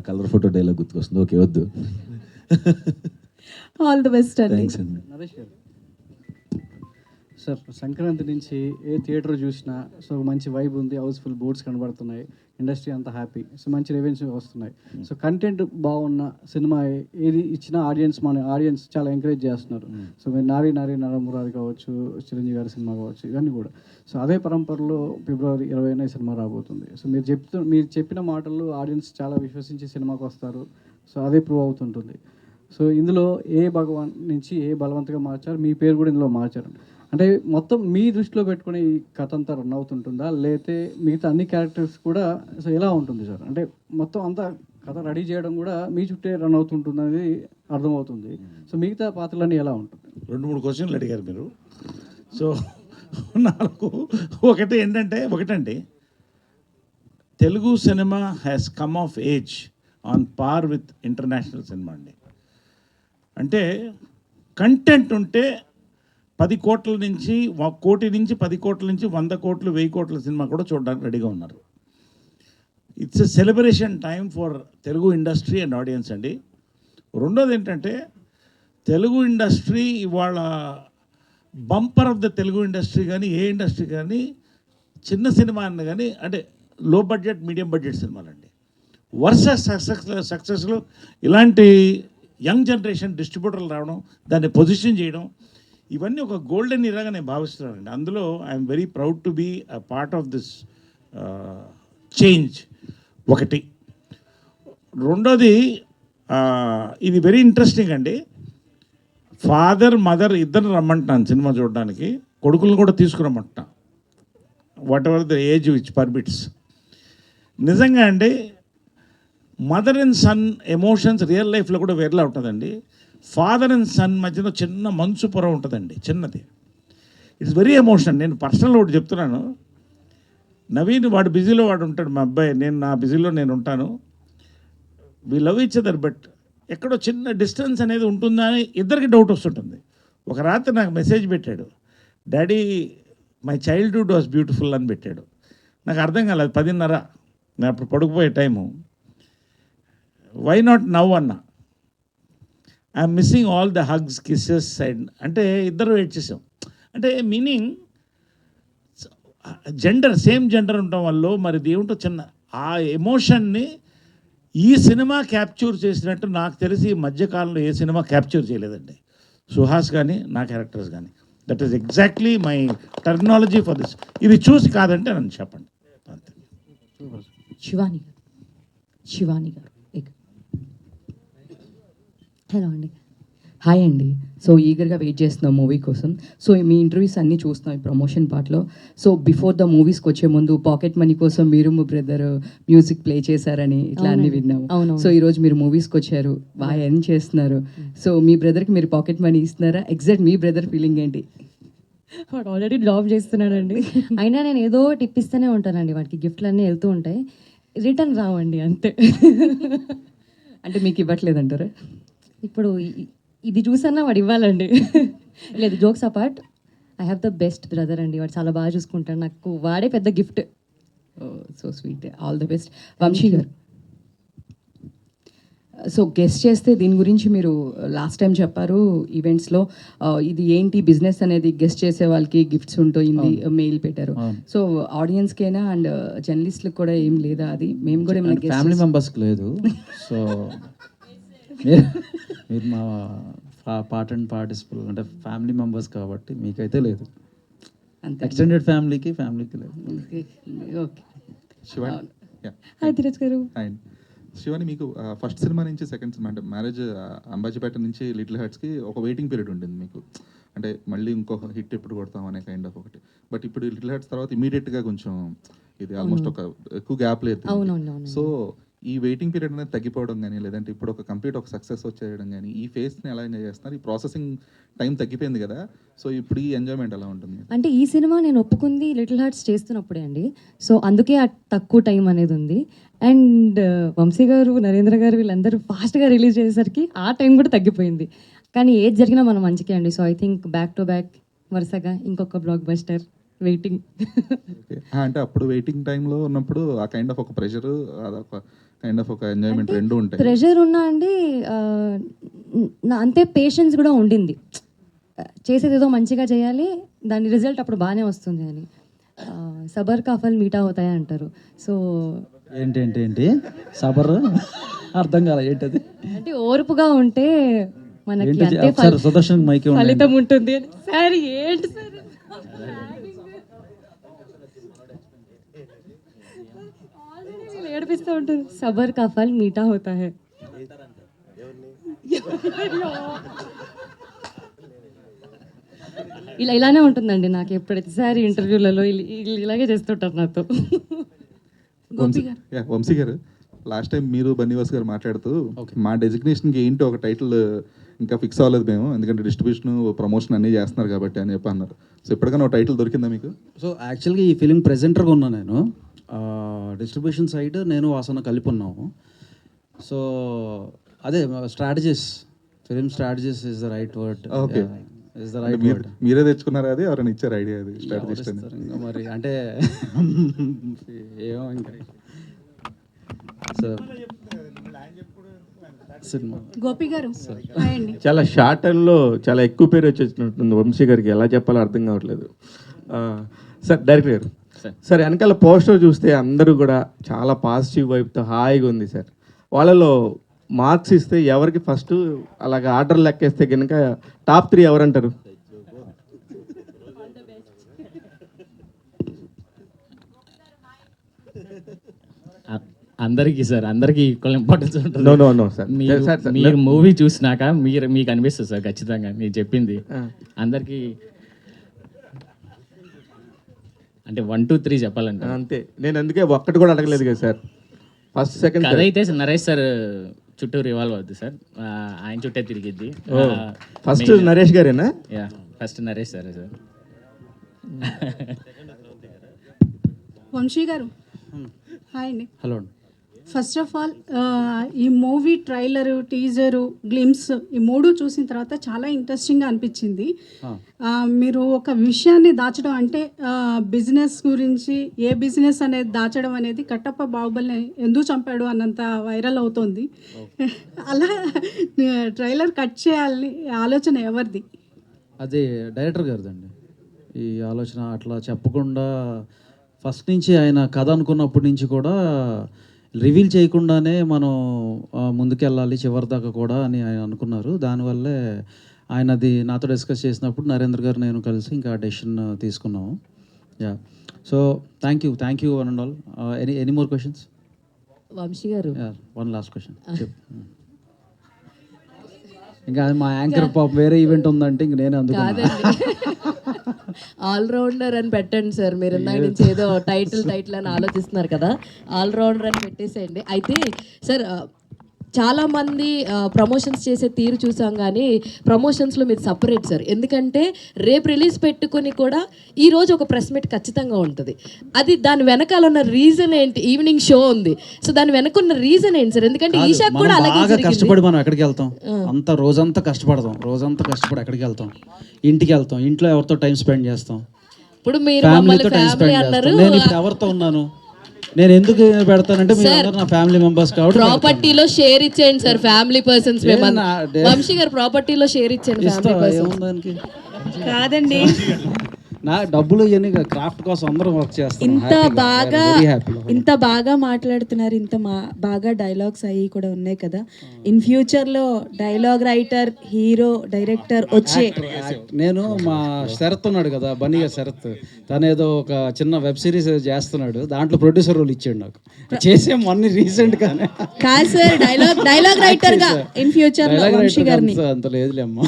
కలర్ ఫోటో డైలాగ్ గుర్తుకొస్తుంది. ఓకే వద్దు. ఆల్ ది బెస్ట్ అండి. సార్ సంక్రాంతి నుంచి ఏ థియేటర్ చూసినా సో మంచి వైబ్ ఉంది, హౌస్ఫుల్ బోర్డ్స్ కనబడుతున్నాయి, ఇండస్ట్రీ అంతా హ్యాపీ, సో మంచి రెవెన్యూ వస్తున్నాయి. సో కంటెంట్ బాగున్న సినిమా ఏది ఇచ్చినా ఆడియన్స్ చాలా ఎంకరేజ్ చేస్తున్నారు. సో మీరు నారీ నరమురారి కావచ్చు, చిరంజీవి గారి సినిమా కావచ్చు, ఇవన్నీ కూడా. సో అదే పరంపరలో ఫిబ్రవరి 20న ఈ సినిమా రాబోతుంది. సో మీరు చెప్పిన మాటలు ఆడియన్స్ చాలా విశ్వసించి సినిమాకి వస్తారు. సో అదే ప్రూవ్ అవుతుంటుంది. సో ఇందులో ఏ భగవాన్ నుంచి ఏ బలవంతంగా మార్చారు, మీ పేరు కూడా ఇందులో మార్చారు. అంటే మొత్తం మీ దృష్టిలో పెట్టుకుని ఈ కథ అంతా రన్ అవుతుంటుందా, లేకపోతే మిగతా అన్ని క్యారెక్టర్స్ కూడా సో ఎలా ఉంటుంది సార్? అంటే మొత్తం అంతా కథ రెడీ చేయడం కూడా మీ చుట్టే రన్ అవుతుంటుంది అనేది అర్థమవుతుంది. సో మిగతా పాత్రలన్నీ ఎలా ఉంటుంది? 2-3 క్వశ్చన్లు అడిగారు మీరు. సో నాకు ఒకటండి, Telugu cinema has come of age on par with international cinema అండి. అంటే కంటెంట్ ఉంటే 10 కోట్ల నుంచి 1 కోటి నుంచి 10 కోట్ల నుంచి 100 కోట్లు 1000 కోట్ల సినిమా కూడా చూడడానికి రెడీగా ఉన్నారు. It's a celebration time for Telugu industry and audience అండి. రెండోది ఏంటంటే, తెలుగు ఇండస్ట్రీ ఇవాళ bumper of the Telugu industry కానీ ఏ ఇండస్ట్రీ కానీ చిన్న సినిమా అన్న కానీ అంటే లో బడ్జెట్ మీడియం బడ్జెట్ సినిమాలండి. వరుస సక్సెస్లో ఇలాంటి యంగ్ జనరేషన్ డిస్ట్రిబ్యూటర్లు రావడం, దాన్ని పొజిషన్ చేయడం, ఇవన్నీ ఒక గోల్డెన్ ఇరాగా నేను భావిస్తున్నానండి. అందులో I'm very proud to be a part of this change. ఒకటి. రెండోది, ఇది వెరీ ఇంట్రెస్టింగ్ అండి. ఫాదర్ మదర్ ఇద్దరు రమ్మంటున్నాను సినిమా చూడడానికి, కొడుకులను కూడా తీసుకురమ్మంటున్నా, whatever the age which permits. నిజంగా అండి, mother and son emotions real లైఫ్లో కూడా వేరేలా ఉంటుందండి. ఫాదర్ అండ్ సన్ మధ్యలో చిన్న మంచు పొర ఉంటుందండి, చిన్నది. It's very emotional. నేను పర్సనల్ ఒకటి చెప్తున్నాను. నవీన్ వాడు బిజీలో వాడు ఉంటాడు, మా అబ్బాయి, నేను నా బిజీలో నేను ఉంటాను. We love each other, but ఎక్కడో చిన్న డిస్టెన్స్ అనేది ఉంటుందా అని ఇద్దరికి డౌట్ వస్తుంటుంది. ఒక రాత్రి నాకు మెసేజ్ పెట్టాడు, daddy my childhood was beautiful అని పెట్టాడు. నాకు అర్థం కాలేదు, 10:30 నేను అప్పుడు పడుకుపోయే టైము. వై నాట్ నవ్ అన్నా. I'm missing all the hugs, kisses and అంటే ఇద్దరు వెయిట్ చేసాం. అంటే మీనింగ్ జెండర్ సేమ్ జెండర్ ఉండటం వల్ల మరి దేవుంటో చిన్న ఆ ఎమోషన్ని ఈ సినిమా క్యాప్చర్ చేసినట్టు నాకు తెలిసి ఈ మధ్యకాలంలో ఏ సినిమా క్యాప్చర్ చేయలేదండి. సుహాస్ కానీ నా క్యారెక్టర్స్ కానీ. That is exactly my terminology for this. ఇది చూసి కాదంటే నన్ను చెప్పండి. శివాని గారు హలో అండి. హాయ్ అండి. సో ఈగర్గా వెయిట్ చేస్తున్నాం మూవీ కోసం. సో మీ ఇంటర్వ్యూస్ అన్నీ చూస్తున్నాం ఈ ప్రమోషన్ పార్ట్లో. సో బిఫోర్ ద మూవీస్కి వచ్చే ముందు పాకెట్ మనీ కోసం మీరు మీ బ్రదర్ మ్యూజిక్ ప్లే చేశారని ఇట్లా అన్ని విన్నాము. సో ఈరోజు మీరు మూవీస్కి వచ్చారు, బాగా ఎర్న్ చేస్తున్నారు. సో మీ బ్రదర్కి మీరు పాకెట్ మనీ ఇస్తున్నారా? ఎగ్జాక్ట్ మీ బ్రదర్ ఫీలింగ్ ఏంటి? వాడు ఆల్రెడీ జాబ్ చేస్తున్నాడండి. అయినా నేను ఏదో టిప్ ఇస్తూనే ఉంటానండి, వాడికి గిఫ్ట్లు అన్నీ వెళ్తూ ఉంటాయి, రిటర్న్ రావండి అంతే. అంటే మీకు ఇవ్వట్లేదంటారా? ఇప్పుడు ఇది చూసన్నా వాడు ఇవ్వాలండి. లేదు, jokes apart, I have the best brother అండి. వాడు చాలా బాగా చూసుకుంటాడు, నాకు వాడే పెద్ద gift. So sweet, all the best. Vamsi గారు, సో గెస్ట్ చేస్తే దీని గురించి మీరు లాస్ట్ టైం చెప్పారు ఈవెంట్స్లో, ఇది ఏంటి బిజినెస్ అనేది గెస్ట్ చేసే వాళ్ళకి గిఫ్ట్స్ ఉంటుంది, మెయిల్ పెట్టారు. సో ఆడియన్స్కైనా అండ్ జర్నలిస్ట్లకు కూడా ఏం లేదా? అది మేము కూడా ఏమైనా ఫ్యామిలీ మెంబర్స్కి లేదు. సో మీరు మా పార్ట్ అండ్ పార్టిసిపల్ అంటే ఫ్యామిలీ మెంబర్స్ కాబట్టి మీకైతే లేదు. ఎక్స్టెండెడ్ ఫ్యామిలీకి లేదు. ఓకే. శివాని, మీకు ఫస్ట్ సినిమా నుంచి సెకండ్ సినిమా అంటే మ్యారేజ్ అంబాజీపేట నుంచి లిటిల్ హార్ట్స్కి ఒక వెయిటింగ్ పీరియడ్ ఉండింది మీకు. అంటే మళ్ళీ ఇంకొక హిట్ ఎప్పుడు కొడతాం అనే కైండ్ ఆఫ్ ఒకటి. బట్ ఇప్పుడు లిటిల్ హార్ట్స్ తర్వాత ఇమీడియట్గా కొంచెం ఇది ఆల్మోస్ట్ ఒక ఎక్కువ గ్యాప్ లేదు. సో ఈ వెయిటింగ్ పీరియడ్ అనేది తగ్గిపోవడం కానీ, లేదంటే ఇప్పుడు ఒక కంప్లీట్ ఒక సక్సెస్ వచ్చేయడం కానీ, ఈ ఫేస్ని ఎలా ఎంజాయ్ చేస్తున్నారు? ఈ ప్రాసెసింగ్ టైం తగ్గిపోయింది కదా, సో ఇప్పుడు ఈ ఎంజాయ్మెంట్ ఎలా ఉంటుంది? అంటే ఈ సినిమా నేను ఒప్పుకుంది లిటిల్ హార్ట్స్ చేస్తున్నప్పుడే అండి. సో అందుకే ఆ తక్కువ టైం అనేది ఉంది. అండ్ వంశీ గారు, నరేంద్ర గారు వీళ్ళందరూ ఫాస్ట్గా రిలీజ్ చేసేసరికి ఆ టైం కూడా తగ్గిపోయింది. కానీ ఏది జరిగినా మనం మంచికే అండి. So I think back to back వరుసగా ఇంకొక బ్లాక్ బస్టర్ వెయిటింగ్. అంటే అప్పుడు వెయిటింగ్ టైంలో ఉన్నప్పుడు ఆ కైండ్ ఆఫ్ ఒక ప్రెషర్, అదొక కైండ్ ఆఫ్ ఒక ఎంజాయ్మెంట్ రెండు ఉంటాయి. ప్రెషర్ ఉన్నా అండి, అంతే పేషెన్స్ కూడా ఉండింది. చేసేది ఏదో మంచిగా చేయాలి, దాని రిజల్ట్ అప్పుడు బాగానే వస్తుంది అని. సబర్ కా ఫల్ మీఠా హోతా హై అంటారు. సో ఏంటి సబర్ అర్థం కాల ఏంటది అంటే ఓర్పుగా ఉంటే మనకి ఏంటి? అంతే ఒకసారి సుదర్శన్ మైక్ ఇవ్వండి. ఫలితం ఉంటుంది అని. సార్ ఏంటి సార్ ఏడిపిస్తూ ఉంటారు. సబర్ కా ఫల్ మీఠా హోతా హై. ఇలానే ఉంటుందండి నాకు ప్రతిసారి ఇంటర్వ్యూలలో ఇలాగే చేస్తుంటారు నాతో. వంశీ గారు, లాస్ట్ టైం మీరు బన్నీవాస్ గారు మాట్లాడుతూ మా డెసిగ్నేషన్కి ఏంటో ఒక టైటిల్ ఇంకా ఫిక్స్ అవ్వలేదు మేము, ఎందుకంటే డిస్ట్రిబ్యూషన్ ప్రమోషన్ అన్నీ చేస్తున్నారు కాబట్టి అని చెప్పి అన్నారు. సో ఎప్పటికైనా ఒక టైటిల్ దొరికిందా మీకు? సో యాక్చువల్గా ఈ ఫిలిం ప్రెజెంటర్గా ఉన్నా నేను, డిస్ట్రిబ్యూషన్ సైడ్ నేను వాసన కలిపి ఉన్నాము. సో అదే strategies, film strategies is the right word. Okay, is the right word. మీరే తెచ్చుకున్నారా అది, ఎవరైనా ఇచ్చారు ఐడియా? అది స్ట్రాటజిస్ట్ అని ఇంకా మరి అంటే ఏమో ఇంకా. సో సినిమా గోపి గారు చాలా షార్ట్ టైంలో చాలా ఎక్కువ పేరు వచ్చేసినట్టుంది వంశీ గారికి, ఎలా చెప్పాలో అర్థం కావట్లేదు. సార్ డైరెక్టర్ గారు, సార్ వెనకాల పోస్టర్ చూస్తే అందరూ కూడా చాలా పాజిటివ్ వైపుతో హాయిగా ఉంది సార్. వాళ్ళలో మార్క్స్ ఇస్తే ఎవరికి ఫస్ట్ అలాగ ఆర్డర్ లెక్కేస్తే కనుక టాప్ 3 ఎవరంటారు? అందరికీ సార్, అందరికీ ఈక్వల్ ఇంపార్టెన్స్ ఉంటుంది. నో సార్, మీరు మూవీ చూసినాక మీకు అనిపిస్తుంది సార్ ఖచ్చితంగా మీరు చెప్పింది. అందరికీ అంటే 1, 2, 3 చెప్పాలంటే అంతే. నేను అందుకే ఒక్కటి కూడా అడగలేదు కదా సార్. ఫస్ట్ సెకండ్ కథ అయితే నరేష్ సార్ చుట్టూ రివాల్వ్ అవుద్ది సార్, ఆయన చుట్టే తిరిగిద్ది. ఫస్ట్ నరేష్ గారేనా? Yeah, first Naresh sir. Vamsi గారు హాయ్ అండి. హలో. ఫస్ట్ ఆఫ్ ఆల్ ఈ మూవీ ట్రైలరు, టీజరు, గ్లిమ్స్ ఈ 3 చూసిన తర్వాత చాలా ఇంట్రెస్టింగ్గా అనిపించింది. మీరు ఒక విషయాన్ని దాచడం అంటే బిజినెస్ గురించి, ఏ బిజినెస్ అనేది దాచడం అనేది కట్టప్ప బాహుబలిని ఎందుకు చంపాడు అన్నంత వైరల్ అవుతుంది. అలా ట్రైలర్ కట్ చేయాలని ఆలోచన ఎవరిది? అది డైరెక్టర్ గారిదండి ఈ ఆలోచన. అట్లా చెప్పకుండా ఫస్ట్ నుంచి ఆయన కథ అనుకున్నప్పటి నుంచి కూడా రివీల్ చేయకుండానే మనం ముందుకెళ్ళాలి చివరి దాకా కూడా అని ఆయన అనుకున్నారు. దానివల్లే ఆయన అది నాతో డిస్కస్ చేసినప్పుడు నరేంద్ర గారు నేను కలిసి ఇంకా డెసిషన్ తీసుకున్నాము. Yeah, so thank you one and all. Any more questions? Vamsi గారు, వన్ లాస్ట్ క్వశ్చన్. ఇంకా మా యాంకర్ పాప్ వేరే ఈవెంట్ ఉందంటే ఇంక నేను అందుకు ఆల్రౌండర్ అని పెట్టండి సార్. మీరు ఇందాక నుంచి ఏదో టైటిల్ అని ఆలోచిస్తున్నారు కదా, ఆల్రౌండర్ అని పెట్టేసేయండి. అయితే సార్ చాలామంది ప్రమోషన్స్ చేసే తీరు చూసాం, కానీ ప్రమోషన్స్లో మీరు సపరేట్ సార్. ఎందుకంటే రేపు రిలీజ్ పెట్టుకుని కూడా ఈరోజు ఒక ప్రెస్ మీట్ ఖచ్చితంగా ఉంటుంది. అది దాని వెనకాల ఉన్న రీజన్ ఏంటి? ఈవినింగ్ షో ఉంది, సో దాని వెనక ఉన్న రీజన్ ఏంటి సార్? ఎందుకంటే ఈషా కూడా అలాగే కష్టపడి మనం ఎక్కడికి వెళ్తాం, రోజంతా కష్టపడతాం, రోజంతా కష్టపడి ఎక్కడికి వెళ్తాం, ఇంటికి వెళ్తాం, ఇంట్లో ఎవరితో టైం స్పెండ్ చేస్తాం, ఇప్పుడు మీరు ఫ్యామిలీతో టైం స్పెండ్ చేస్తాం. నేను ఇప్పుడు ఎవరితో ఉన్నాను, నేను ఎందుకు పెడతానంటే మీరు అందరూ నా ఫ్యామిలీ మెంబర్స్ కాబట్టి. ప్రాపర్టీలో షేర్ ఇచ్చేయండి సార్, ఫ్యామిలీ పర్సన్స్. వంశీ గారు ప్రాపర్టీలో షేర్ ఇచ్చేయండి ఫ్యామిలీ పర్సన్స్. కాదండి, నా డబ్బులు ఇవన్నీ క్రాఫ్ట్ కోసం అందరూ వర్క్ చేస్తాం. ఇంత బాగా మాట్లాడుతున్నారు, బాగా డైలాగ్స్ అవి కూడా ఉన్నాయి కదా. ఇన్ ఫ్యూచర్లో డైలాగ్ రైటర్, హీరో, డైరెక్టర్ వచ్చే నేను మా శరత్ ఉన్నాడు కదా, బన్నీగా శరత్, తను ఏదో ఒక చిన్న వెబ్ సిరీస్ చేస్తున్నాడు, దాంట్లో ప్రొడ్యూసర్ రోల్ ఇచ్చాడు నాకు. చేసే మొన్న రీసెంట్ గానే కాదు సార్, డైలాగ్ రైటర్ గా ఇన్ ఫ్యూచర్ వంశీ గారిని అంత లేదులే అమ్మా.